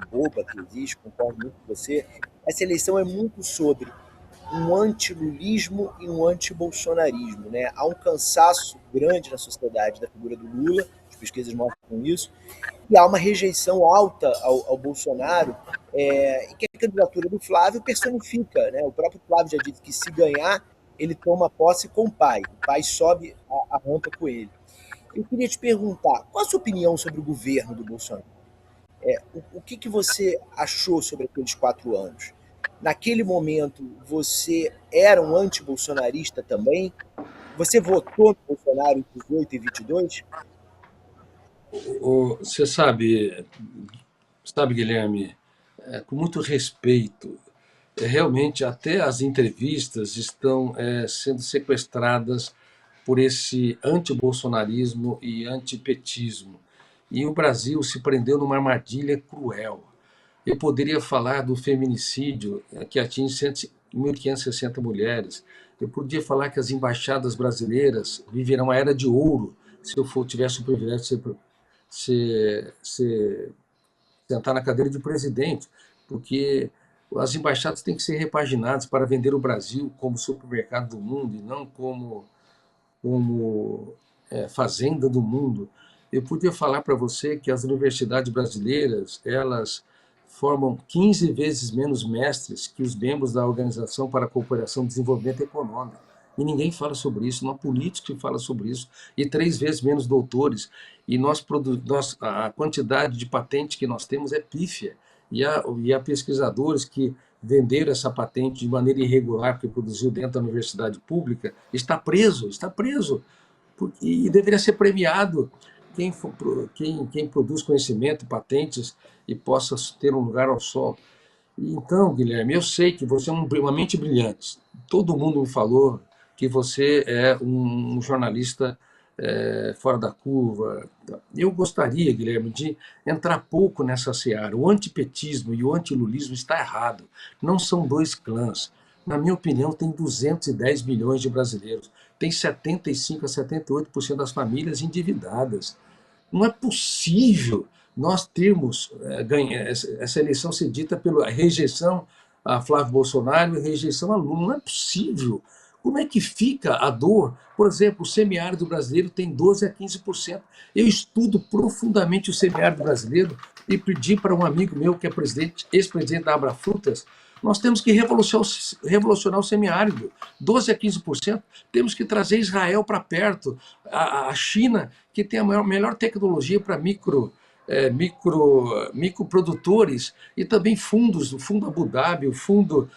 boba que existe, concordo muito com você, essa eleição é muito sobre um antilulismo e um antibolsonarismo, né? Há um cansaço grande na sociedade da figura do Lula, as pesquisas mostram isso, e há uma rejeição alta ao Bolsonaro, e que a candidatura do Flávio personifica, né? O próprio Flávio já disse que se ganhar, ele toma posse com o pai sobe a rampa com ele. Eu queria te perguntar, qual a sua opinião sobre o governo do Bolsonaro? O que você achou sobre aqueles 4 anos? Naquele momento, você era um antibolsonarista também? Você votou no Bolsonaro em 18 e 22? Você sabe, Guilherme, com muito respeito, realmente até as entrevistas estão sendo sequestradas por esse antibolsonarismo e antipetismo. E o Brasil se prendeu numa armadilha cruel. Eu poderia falar do feminicídio, que atinge 1.560 mulheres. Eu podia falar que as embaixadas brasileiras viverão uma era de ouro se eu tivesse o privilégio de sentar na cadeira de presidente, porque as embaixadas têm que ser repaginadas para vender o Brasil como supermercado do mundo e não como fazenda do mundo. Eu podia falar para você que as universidades brasileiras, elas formam 15 vezes menos mestres que os membros da Organização para a Cooperação e Desenvolvimento Econômico. E ninguém fala sobre isso, não há político que fala sobre isso. E 3 vezes menos doutores. E a quantidade de patentes que nós temos é pífia. E há pesquisadores que venderam essa patente de maneira irregular, porque produziu dentro da universidade pública, está preso. E deveria ser premiado quem produz conhecimento, patentes e possa ter um lugar ao sol. Então, Guilherme, eu sei que você é uma mente brilhante. Todo mundo me falou que você é um jornalista fora da curva. Eu gostaria, Guilherme, de entrar pouco nessa seara. O antipetismo e o antilulismo está errado. Não são dois clãs. Na minha opinião, tem 210 milhões de brasileiros. Tem 75 a 78% das famílias endividadas. Não é possível nós termos essa eleição ser dita pela rejeição a Flávio Bolsonaro e rejeição a Lula. Não é possível. Como é que fica a dor? Por exemplo, o semiárido brasileiro tem 12 a 15%. Eu estudo profundamente o semiárido brasileiro e pedi para um amigo meu, que é ex-presidente da Abra Frutas, nós temos que revolucionar o semiárido. 12 a 15%. Temos que trazer Israel para perto. A China, que tem a melhor tecnologia para microprodutores e também fundos, o Fundo Abu Dhabi, o Fundo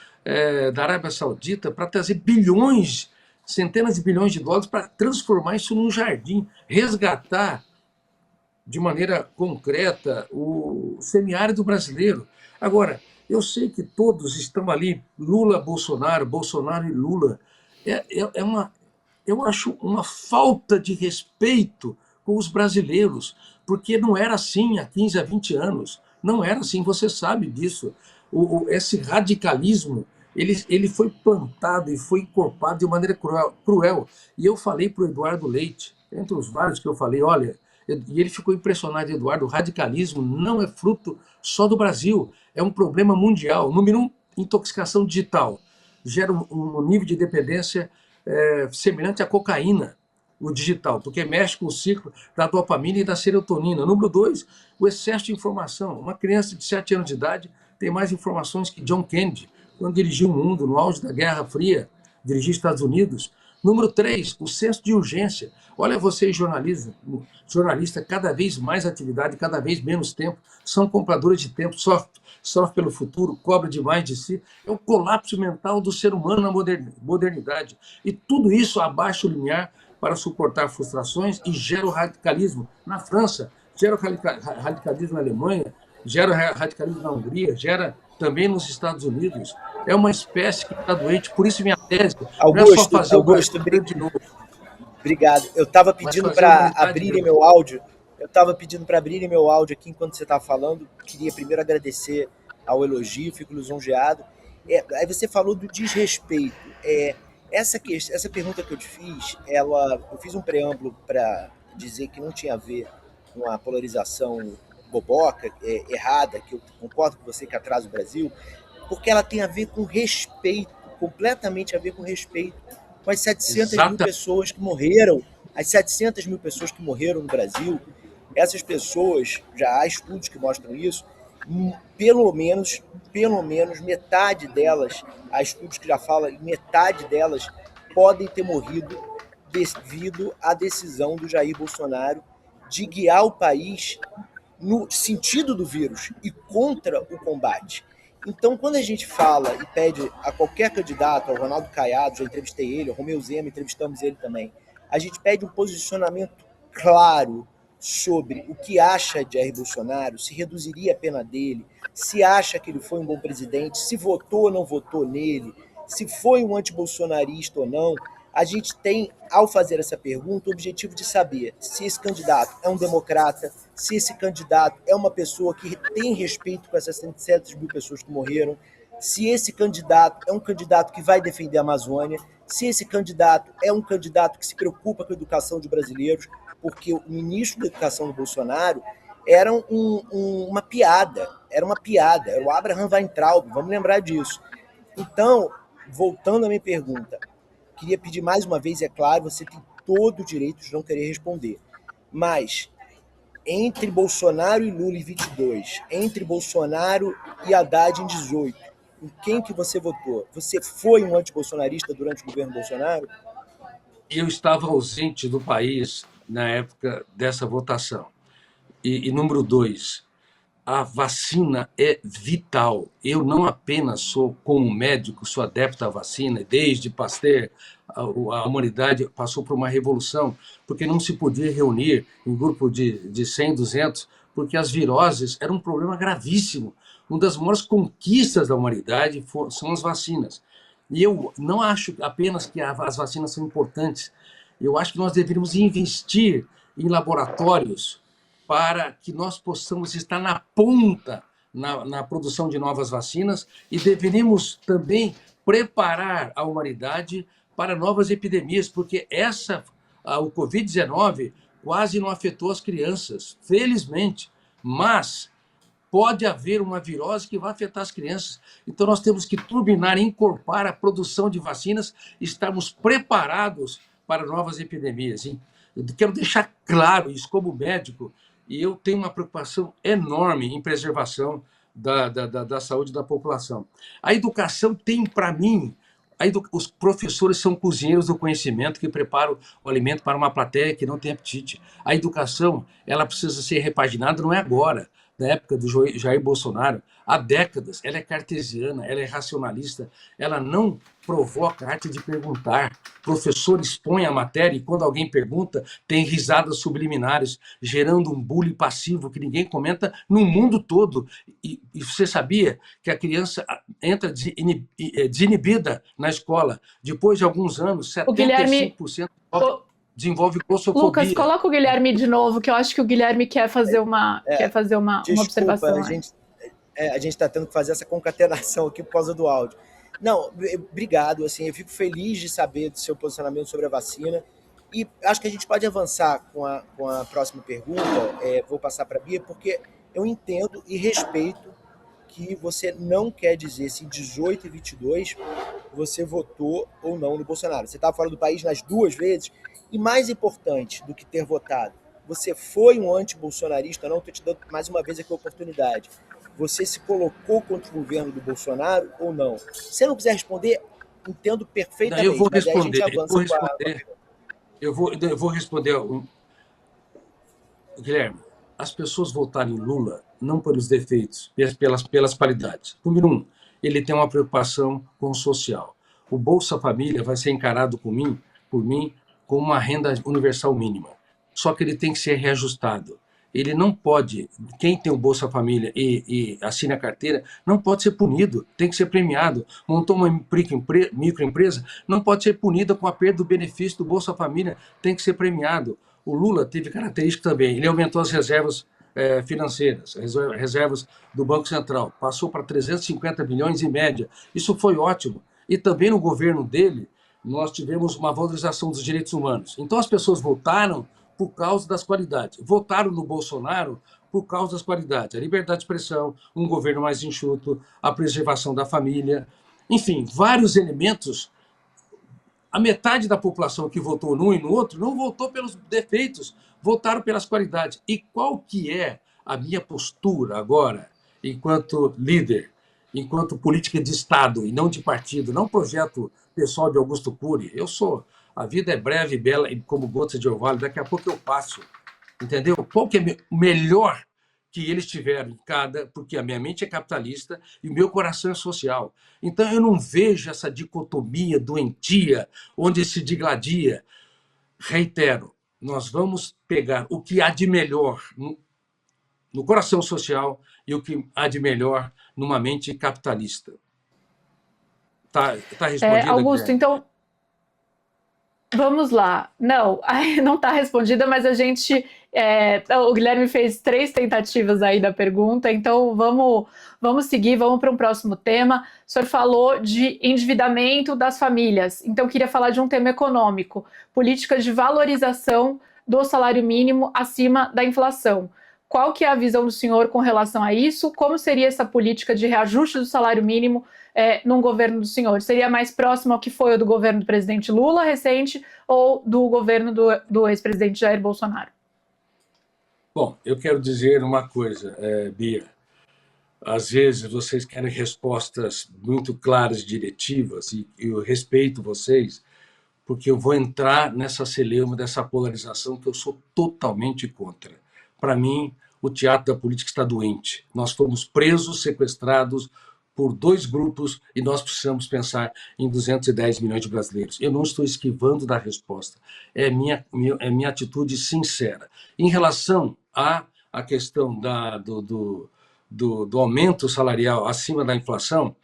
da Arábia Saudita, para trazer bilhões, centenas de bilhões de dólares para transformar isso num jardim, resgatar de maneira concreta o semiárido brasileiro. Agora, eu sei que todos estão ali, Lula, Bolsonaro, Bolsonaro e Lula. Eu acho uma falta de respeito com os brasileiros, porque não era assim há 15 a 20 anos. Não era assim, você sabe disso. Esse radicalismo, ele foi plantado e foi encorpado de maneira cruel. E eu falei para o Eduardo Leite, entre os vários que eu falei, olha, e ele ficou impressionado, Eduardo, o radicalismo não é fruto só do Brasil, é um problema mundial. Número 1, intoxicação digital. Gera um nível de dependência semelhante à cocaína, o digital, porque mexe com o ciclo da dopamina e da serotonina. Número 2, o excesso de informação. Uma criança de 7 anos de idade tem mais informações que John Kennedy, quando dirigiu o mundo no auge da Guerra Fria, dirigiu Estados Unidos. Número 3, o senso de urgência. Olha, vocês jornalista, cada vez mais atividade, cada vez menos tempo, são compradores de tempo, sofre pelo futuro, cobra demais de si. É o colapso mental do ser humano na modernidade. E tudo isso abaixa o limiar para suportar frustrações e gera o radicalismo na França, gera o radicalismo na Alemanha, gera o radicalismo na Hungria, gera também nos Estados Unidos. É uma espécie que está doente, por isso minha tese não é só fazer o Brasil de novo. Obrigado. Eu estava pedindo para abrirem meu áudio. Aqui enquanto você estava falando. Queria primeiro agradecer ao elogio, fico lisonjeado. Aí você falou do desrespeito. Essa pergunta que eu te fiz, eu fiz um preâmbulo para dizer que não tinha a ver com a polarização boboca, errada, que eu concordo com você que atrasa o Brasil, porque ela tem a ver com respeito, completamente a ver com respeito com as 700 mil pessoas que morreram, no Brasil. Essas pessoas, já há estudos que mostram isso, pelo menos metade delas, há estudos que já falam, metade delas podem ter morrido devido à decisão do Jair Bolsonaro de guiar o país no sentido do vírus e contra o combate. Então, quando a gente fala e pede a qualquer candidato, ao Ronaldo Caiado, já entrevistei ele, ao Romeu Zema, entrevistamos ele também, a gente pede um posicionamento claro, sobre o que acha de Jair Bolsonaro, se reduziria a pena dele, se acha que ele foi um bom presidente, se votou ou não votou nele, se foi um antibolsonarista ou não, a gente tem, ao fazer essa pergunta, o objetivo de saber se esse candidato é um democrata, se esse candidato é uma pessoa que tem respeito com essas 700 mil pessoas que morreram, se esse candidato é um candidato que vai defender a Amazônia, se esse candidato é um candidato que se preocupa com a educação de brasileiros, porque o ministro da Educação do Bolsonaro era uma piada, era o Abraham Weintraub, vamos lembrar disso. Então, voltando à minha pergunta, queria pedir mais uma vez, é claro, você tem todo o direito de não querer responder, mas entre Bolsonaro e Lula em 22, entre Bolsonaro e Haddad em 18, em quem que você votou? Você foi um antibolsonarista durante o governo Bolsonaro? Eu estava ausente do país na época dessa votação. E número 2, a vacina é vital. Eu não apenas sou, como médico, sou adepto à vacina, desde Pasteur, a humanidade passou por uma revolução, porque não se podia reunir em grupo de 100, 200, porque as viroses eram um problema gravíssimo. Uma das maiores conquistas da humanidade são as vacinas. E eu não acho apenas que as vacinas são importantes, eu acho que nós deveríamos investir em laboratórios para que nós possamos estar na ponta na produção de novas vacinas e deveríamos também preparar a humanidade para novas epidemias, porque o Covid-19 quase não afetou as crianças, felizmente, mas pode haver uma virose que vai afetar as crianças. Então nós temos que turbinar, encorpar a produção de vacinas, estarmos preparados para novas epidemias. Eu quero deixar claro isso como médico, e eu tenho uma preocupação enorme em preservação da saúde da população. A educação tem, para mim, os professores são cozinheiros do conhecimento que preparam o alimento para uma plateia que não tem apetite. A educação, ela precisa ser repaginada, não é agora, na época do Jair Bolsonaro, há décadas. Ela é cartesiana, ela é racionalista, ela não provoca a arte de perguntar. O professor expõe a matéria e, quando alguém pergunta, tem risadas subliminares, gerando um bullying passivo que ninguém comenta no mundo todo. E você sabia que a criança entra desinibida na escola? Depois de alguns anos, 75% desenvolve glossofobia. Lucas, coloca o Guilherme de novo, que eu acho que o Guilherme quer fazer uma observação. A gente está tendo que fazer essa concatenação aqui por causa do áudio. Não, obrigado. Assim, eu fico feliz de saber do seu posicionamento sobre a vacina. E acho que a gente pode avançar com a próxima pergunta. Vou passar para a Bia, porque eu entendo e respeito que você não quer dizer se em 18 e 22 você votou ou não no Bolsonaro. Você estava fora do país nas duas vezes. E mais importante do que ter votado, você foi um anti-bolsonarista ou não? Estou te dando mais uma vez aqui a oportunidade. Você se colocou contra o governo do Bolsonaro ou não? Se você não quiser responder, entendo perfeitamente. Não, eu vou mas aí a responder. gente avança Eu vou responder. Guilherme, as pessoas votaram em Lula não pelos defeitos, pelas qualidades. Número 1, ele tem uma preocupação com o social. O Bolsa Família vai ser encarado por mim como uma renda universal mínima. Só que ele tem que ser reajustado. Ele não pode, quem tem o Bolsa Família e assina a carteira, não pode ser punido, tem que ser premiado. Montou uma microempresa, não pode ser punida com a perda do benefício do Bolsa Família, tem que ser premiado. O Lula teve característica também, ele aumentou as reservas financeiras, reservas do Banco Central, passou para 350 bilhões em média. Isso foi ótimo. E também no governo dele, nós tivemos uma valorização dos direitos humanos. Então as pessoas votaram por causa das qualidades. Votaram no Bolsonaro por causa das qualidades. A liberdade de expressão, um governo mais enxuto, a preservação da família, enfim, vários elementos. A metade da população que votou num e no outro não votou pelos defeitos, votaram pelas qualidades. E qual que é a minha postura agora, enquanto líder, enquanto política de Estado e não de partido, não projeto pessoal de Augusto Cury? A vida é breve e bela como gotas de orvalho, daqui a pouco eu passo, entendeu? Qual que é o melhor que eles tiveram em cada, porque a minha mente é capitalista e o meu coração é social. Então eu não vejo essa dicotomia doentia, onde se digladia. Reitero, nós vamos pegar o que há de melhor no coração social e o que há de melhor numa mente capitalista. Tá respondida, Augusto, Guilherme? então, vamos lá. Não, não está respondida, mas a gente. O Guilherme fez 3 tentativas aí da pergunta, então vamos seguir, vamos para um próximo tema. O senhor falou de endividamento das famílias, então queria falar de um tema econômico: políticas de valorização do salário mínimo acima da inflação. Qual que é a visão do senhor com relação a isso? Como seria essa política de reajuste do salário mínimo num governo do senhor? Seria mais próximo ao que foi o do governo do presidente Lula recente ou do governo do ex-presidente Jair Bolsonaro? Bom, eu quero dizer uma coisa, Bia. Às vezes vocês querem respostas muito claras e diretivas, e eu respeito vocês, porque eu vou entrar nessa celeuma, dessa polarização que eu sou totalmente contra. Para mim, o teatro da política está doente. Nós fomos presos, sequestrados por 2 grupos e nós precisamos pensar em 210 milhões de brasileiros. Eu não estou esquivando da resposta. É minha atitude sincera. Em relação à questão do aumento salarial acima da inflação,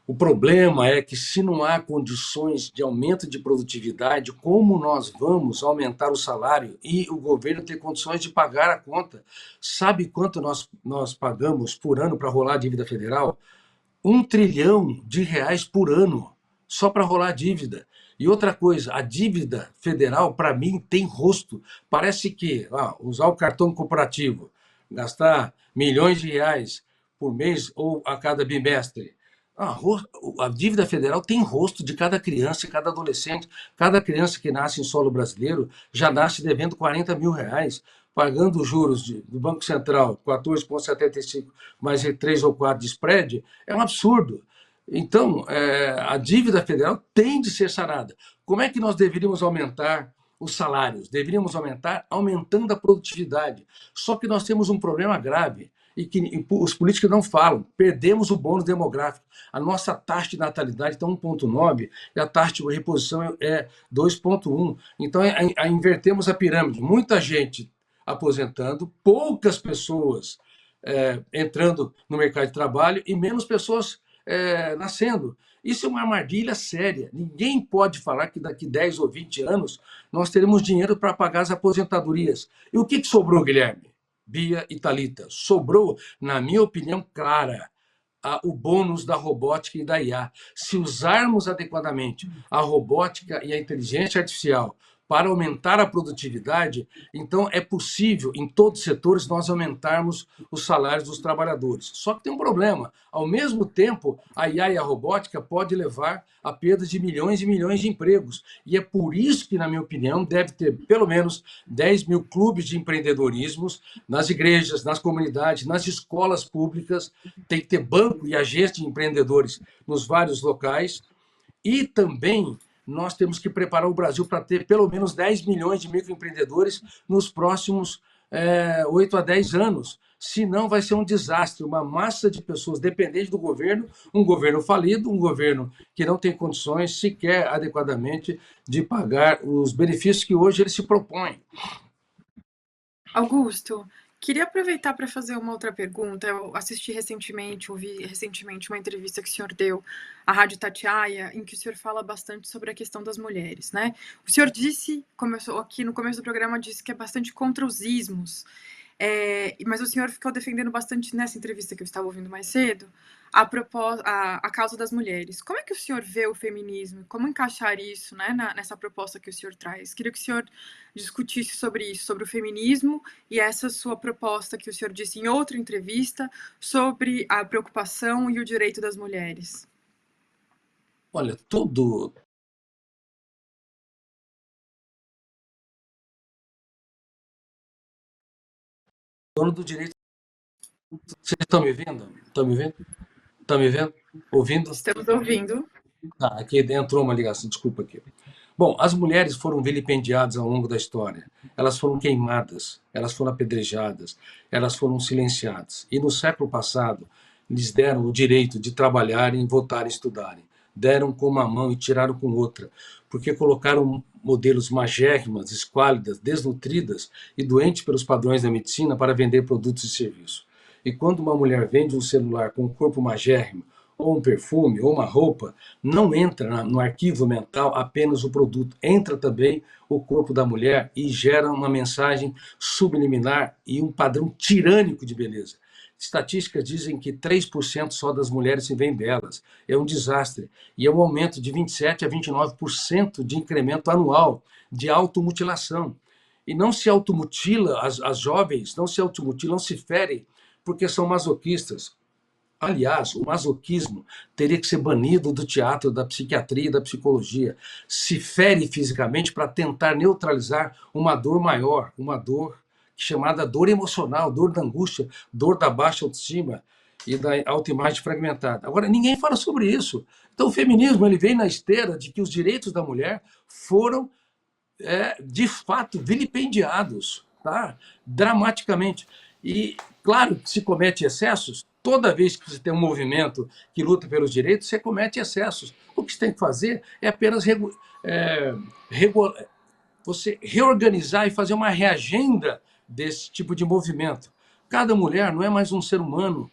o problema é que, se não há condições de aumento de produtividade, como nós vamos aumentar o salário e o governo ter condições de pagar a conta? Sabe quanto nós pagamos por ano para rolar a dívida federal? R$ 1 trilhão por ano, só para rolar a dívida. E outra coisa, a dívida federal, para mim, tem rosto. Parece que usar o cartão corporativo, gastar milhões de reais por mês ou a cada bimestre. A dívida federal tem rosto de cada criança e cada adolescente. Cada criança que nasce em solo brasileiro já nasce devendo R$ 40 mil, pagando os juros do Banco Central, 14,75, mais 3 ou 4 de spread, é um absurdo. Então, a dívida federal tem de ser sarada. Como é que nós deveríamos aumentar os salários? Deveríamos aumentar aumentando a produtividade. Só que nós temos um problema grave, e que os políticos não falam: perdemos o bônus demográfico. A nossa taxa de natalidade está 1,9 e a taxa de reposição é 2,1. Então, invertemos a pirâmide. Muita gente aposentando, poucas pessoas entrando no mercado de trabalho e menos pessoas nascendo. Isso é uma armadilha séria. Ninguém pode falar que daqui 10 ou 20 anos nós teremos dinheiro para pagar as aposentadorias. E o que sobrou, Guilherme, Bia e Thalita? Sobrou, na minha opinião clara, o bônus da robótica e da IA. Se usarmos adequadamente a robótica e a inteligência artificial para aumentar a produtividade, então é possível, em todos os setores, nós aumentarmos os salários dos trabalhadores. Só que tem um problema: ao mesmo tempo, a IA e a robótica pode levar a perda de milhões e milhões de empregos. E é por isso que, na minha opinião, deve ter pelo menos 10 mil clubes de empreendedorismo nas igrejas, nas comunidades, nas escolas públicas. Tem que ter banco e agente de empreendedores nos vários locais. E também nós temos que preparar o Brasil para ter pelo menos 10 milhões de microempreendedores nos próximos 8 a 10 anos. Senão vai ser um desastre, uma massa de pessoas dependentes do governo, um governo falido, um governo que não tem condições sequer adequadamente de pagar os benefícios que hoje ele se propõe. Augusto, queria aproveitar para fazer uma outra pergunta. Eu ouvi recentemente uma entrevista que o senhor deu à Rádio Itatiaia, em que o senhor fala bastante sobre a questão das mulheres, né? O senhor começou aqui no começo do programa, disse que é bastante contra os ismos. Mas o senhor ficou defendendo bastante nessa entrevista que eu estava ouvindo mais cedo a causa das mulheres. Como é que o senhor vê o feminismo? Como encaixar isso, né, nessa proposta que o senhor traz? Queria que o senhor discutisse sobre isso, sobre o feminismo e essa sua proposta que o senhor disse em outra entrevista sobre a preocupação e o direito das mulheres. Olha, tudo dono do direito. Vocês estão me vendo? Estão me vendo? Estão me vendo? Ouvindo? Estamos ouvindo. Aqui entrou uma ligação, desculpa aqui. Bom, as mulheres foram vilipendiadas ao longo da história. Elas foram queimadas, elas foram apedrejadas, elas foram silenciadas. E no século passado, lhes deram o direito de trabalharem, votarem, estudarem. deram com uma mão e tiraram com outra, porque colocaram modelos magérrimas, esquálidas, desnutridas e doentes pelos padrões da medicina para vender produtos e serviços. E quando uma mulher vende um celular com um corpo magérrimo, ou um perfume, ou uma roupa, não entra no arquivo mental apenas o produto, entra também o corpo da mulher e gera uma mensagem subliminar e um padrão tirânico de beleza. Estatísticas dizem que 3% só das mulheres se veem belas. É um desastre. E é um aumento de 27% a 29% de incremento anual de automutilação. E não se automutila, as jovens não se automutilam, não se ferem, porque são masoquistas. Aliás, o masoquismo teria que ser banido do teatro, da psiquiatria e da psicologia. Se fere fisicamente para tentar neutralizar uma dor maior, uma dor chamada dor emocional, dor da angústia, dor da baixa autoestima e da autoimagem fragmentada. Agora, ninguém fala sobre isso. Então, o feminismo ele vem na esteira de que os direitos da mulher foram, de fato, vilipendiados, tá? Dramaticamente. E, claro, que se comete excessos. Toda vez que você tem um movimento que luta pelos direitos, você comete excessos. O que você tem que fazer é apenas você reorganizar e fazer uma reagenda desse tipo de movimento. Cada mulher não é mais um ser humano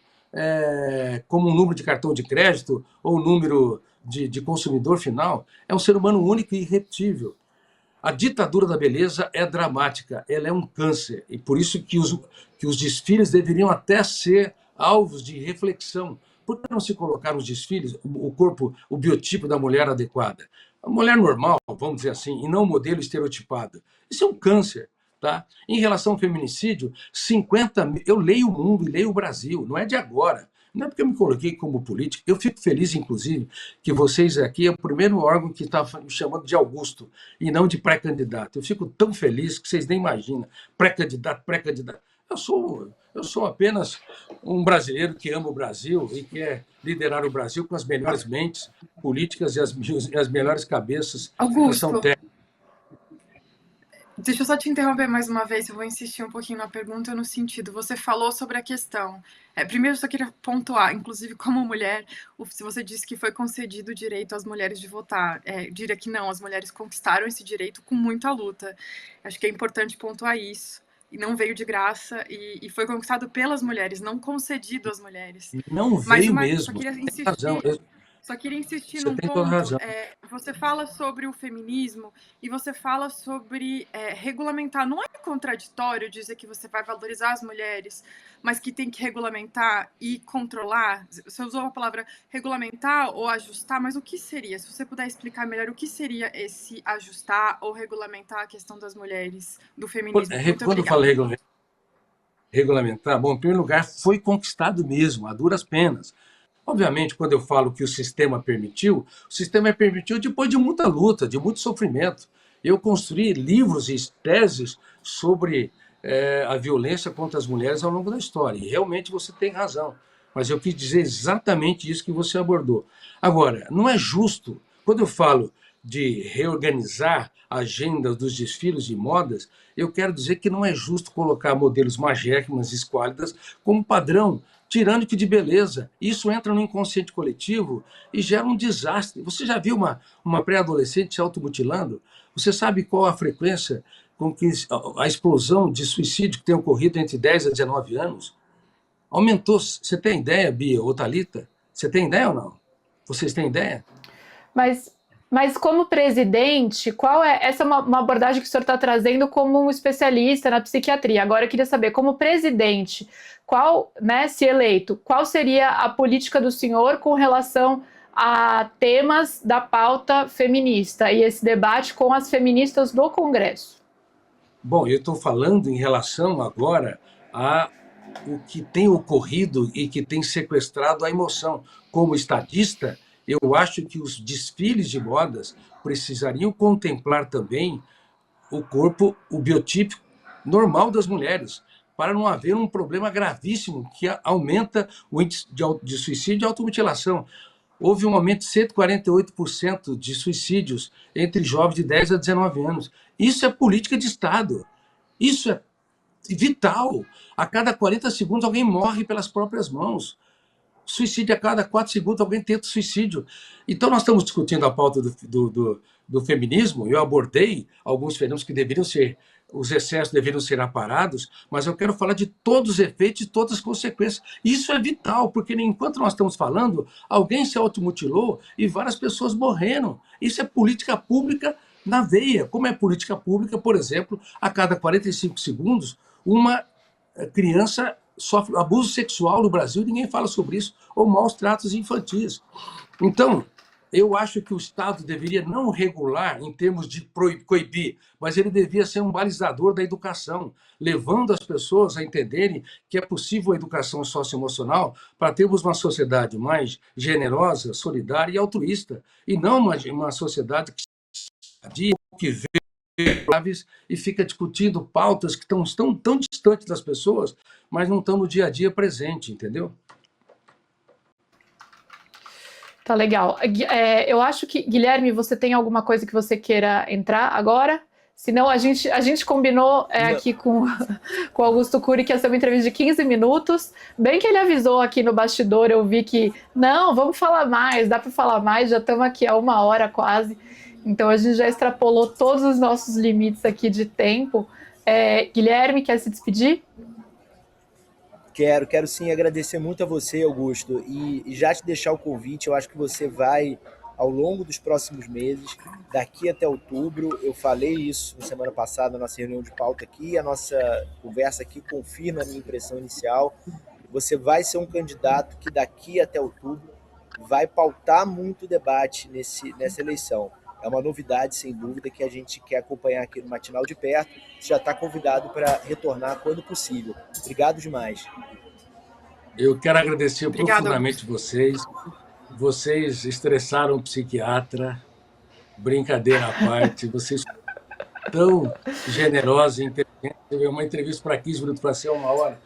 como um número de cartão de crédito ou um número de consumidor final. É um ser humano único e irrepetível. A ditadura da beleza é dramática, ela é um câncer. E por isso que os desfiles deveriam até ser alvos de reflexão. Por que não se colocar nos desfiles o corpo, o biotipo da mulher adequada? A mulher normal, vamos dizer assim, e não o modelo estereotipado. Isso é um câncer. Tá? Em relação ao feminicídio, 50 mil, eu leio o mundo e leio o Brasil, não é de agora. Não é porque eu me coloquei como político. Eu fico feliz, inclusive, que vocês aqui é o primeiro órgão que está me chamando de Augusto e não de pré-candidato. Eu fico tão feliz que vocês nem imaginam. Pré-candidato, pré-candidato. Eu sou apenas um brasileiro que ama o Brasil e quer liderar o Brasil com as melhores mentes políticas e as melhores cabeças que são Augusto, técnicas. deixa eu só te interromper mais uma vez, eu vou insistir um pouquinho na pergunta no sentido, você falou sobre a questão. Primeiro, eu só queria pontuar, inclusive como mulher, se você disse que foi concedido o direito às mulheres de votar, diria que não, as mulheres conquistaram esse direito com muita luta. Acho que é importante pontuar isso. E não veio de graça e foi conquistado pelas mulheres, não concedido às mulheres. Não Mas veio mesmo. só queria Tem insistir. razão. Só queria insistir Você num tem toda ponto. razão. Você fala sobre o feminismo e você fala sobre regulamentar. Não é contraditório dizer que você vai valorizar as mulheres, mas que tem que regulamentar e controlar? Você usou a palavra regulamentar ou ajustar, mas o que seria? Se você puder explicar melhor o que seria esse ajustar ou regulamentar a questão das mulheres, do feminismo. Muito Quando eu obrigada. falo regulamentar, bom, em primeiro lugar, foi conquistado mesmo, a duras penas. Obviamente, quando eu falo que o sistema permitiu depois de muita luta, de muito sofrimento. Eu construí livros e teses sobre a violência contra as mulheres ao longo da história. E realmente você tem razão. Mas eu quis dizer exatamente isso que você abordou. Agora, não é justo, quando eu falo de reorganizar a agenda dos desfiles de modas, eu quero dizer que não é justo colocar modelos magérrimas e esquálidas como padrão tirânico de beleza. Isso entra no inconsciente coletivo e gera um desastre. Você já viu uma pré-adolescente se automutilando? Você sabe qual a frequência com que a explosão de suicídio que tem ocorrido entre 10 a 19 anos? Aumentou. Você tem ideia, Bia ou Thalita? Você tem ideia ou não? Vocês têm ideia? Mas como presidente, qual é essa é uma abordagem que o senhor está trazendo como um especialista na psiquiatria? Agora eu queria saber, como presidente, qual, né, se eleito, qual seria a política do senhor com relação a temas da pauta feminista e esse debate com as feministas do Congresso? Bom, eu estou falando em relação agora a o que tem ocorrido e que tem sequestrado a emoção. Como estadista, eu acho que os desfiles de modas precisariam contemplar também o corpo, o biotipo normal das mulheres, para não haver um problema gravíssimo que aumenta o índice de suicídio e automutilação. Houve um aumento de 148% de suicídios entre jovens de 10 a 19 anos. Isso é política de Estado. Isso é vital. A cada 40 segundos alguém morre pelas próprias mãos. Suicídio a cada 4 segundos, alguém tenta suicídio. Então, nós estamos discutindo a pauta do feminismo. Eu abordei alguns fenômenos que deveriam ser, os excessos deveriam ser aparados, mas eu quero falar de todos os efeitos e todas as consequências. Isso é vital, porque enquanto nós estamos falando, alguém se automutilou e várias pessoas morreram. Isso é política pública na veia. Como é política pública, por exemplo, a cada 45 segundos, uma criança sofre abuso sexual no Brasil, ninguém fala sobre isso, ou maus tratos infantis. Então, eu acho que o Estado deveria não regular em termos de coibir, mas ele devia ser um balizador da educação, levando as pessoas a entenderem que é possível a educação socioemocional para termos uma sociedade mais generosa, solidária e altruísta, e não uma sociedade que vê graves e fica discutindo pautas que estão tão distantes das pessoas, mas não estão no dia a dia presente, entendeu? Tá legal. Eu acho que, Guilherme, você tem alguma coisa que você queira entrar agora? Senão, a gente combinou aqui com o Augusto Cury que ia ser uma entrevista de 15 minutos. Bem que ele avisou aqui no bastidor, eu vi que, não, vamos falar mais, dá para falar mais, já estamos aqui há 1 hora quase. Então, a gente já extrapolou todos os nossos limites aqui de tempo. Guilherme, quer se despedir? Quero sim agradecer muito a você, Augusto, e já te deixar o convite. Eu acho que você vai, ao longo dos próximos meses, daqui até outubro, eu falei isso na semana passada, na nossa reunião de pauta aqui, a nossa conversa aqui confirma a minha impressão inicial. Você vai ser um candidato que daqui até outubro vai pautar muito debate nessa eleição. É uma novidade, sem dúvida, que a gente quer acompanhar aqui no Matinal de perto. Você já está convidado para retornar quando possível. Obrigado demais. Eu quero agradecer Obrigada, profundamente vocês. Vocês estressaram o psiquiatra, brincadeira à parte. Vocês são tão generosos e inteligentes. Uma entrevista para 15 minutos, para ser 1 hora.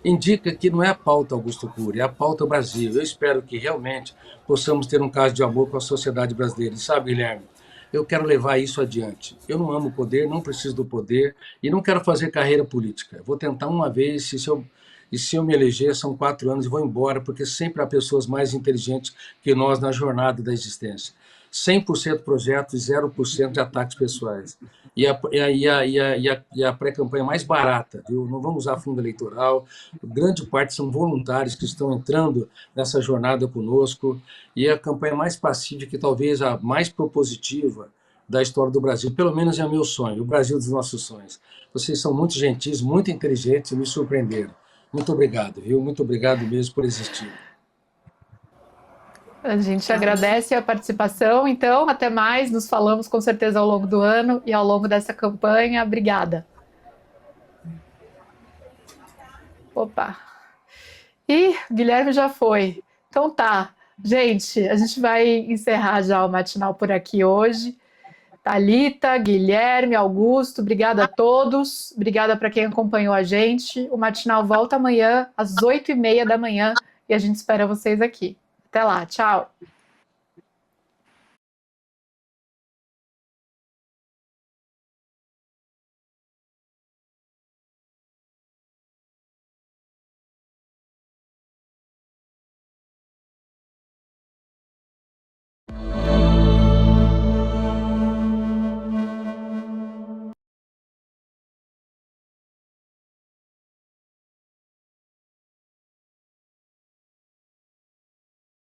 Indica que não é a pauta Augusto Cury, é a pauta Brasil. Eu espero que realmente possamos ter um caso de amor com a sociedade brasileira. E sabe, Guilherme, eu quero levar isso adiante. Eu não amo o poder, não preciso do poder e não quero fazer carreira política. Vou tentar uma vez, e se eu me eleger, são 4 anos e vou embora, porque sempre há pessoas mais inteligentes que nós na jornada da existência. 100% projetos e 0% de ataques pessoais. E a pré-campanha mais barata, viu? Não vamos usar fundo eleitoral, grande parte são voluntários que estão entrando nessa jornada conosco, e a campanha mais pacífica, que talvez a mais propositiva da história do Brasil, pelo menos é o meu sonho, o Brasil dos nossos sonhos. Vocês são muito gentis, muito inteligentes e me surpreenderam. Muito obrigado, viu? Muito obrigado mesmo por existir. A gente agradece a participação, então, até mais, nos falamos com certeza ao longo do ano e ao longo dessa campanha. Obrigada. Opa. E Guilherme já foi. Então tá, gente, a gente vai encerrar já o matinal por aqui hoje. Thalita, Guilherme, Augusto, obrigada a todos, obrigada para quem acompanhou a gente. O matinal volta amanhã às 8h30 da manhã e a gente espera vocês aqui. Até lá, tchau!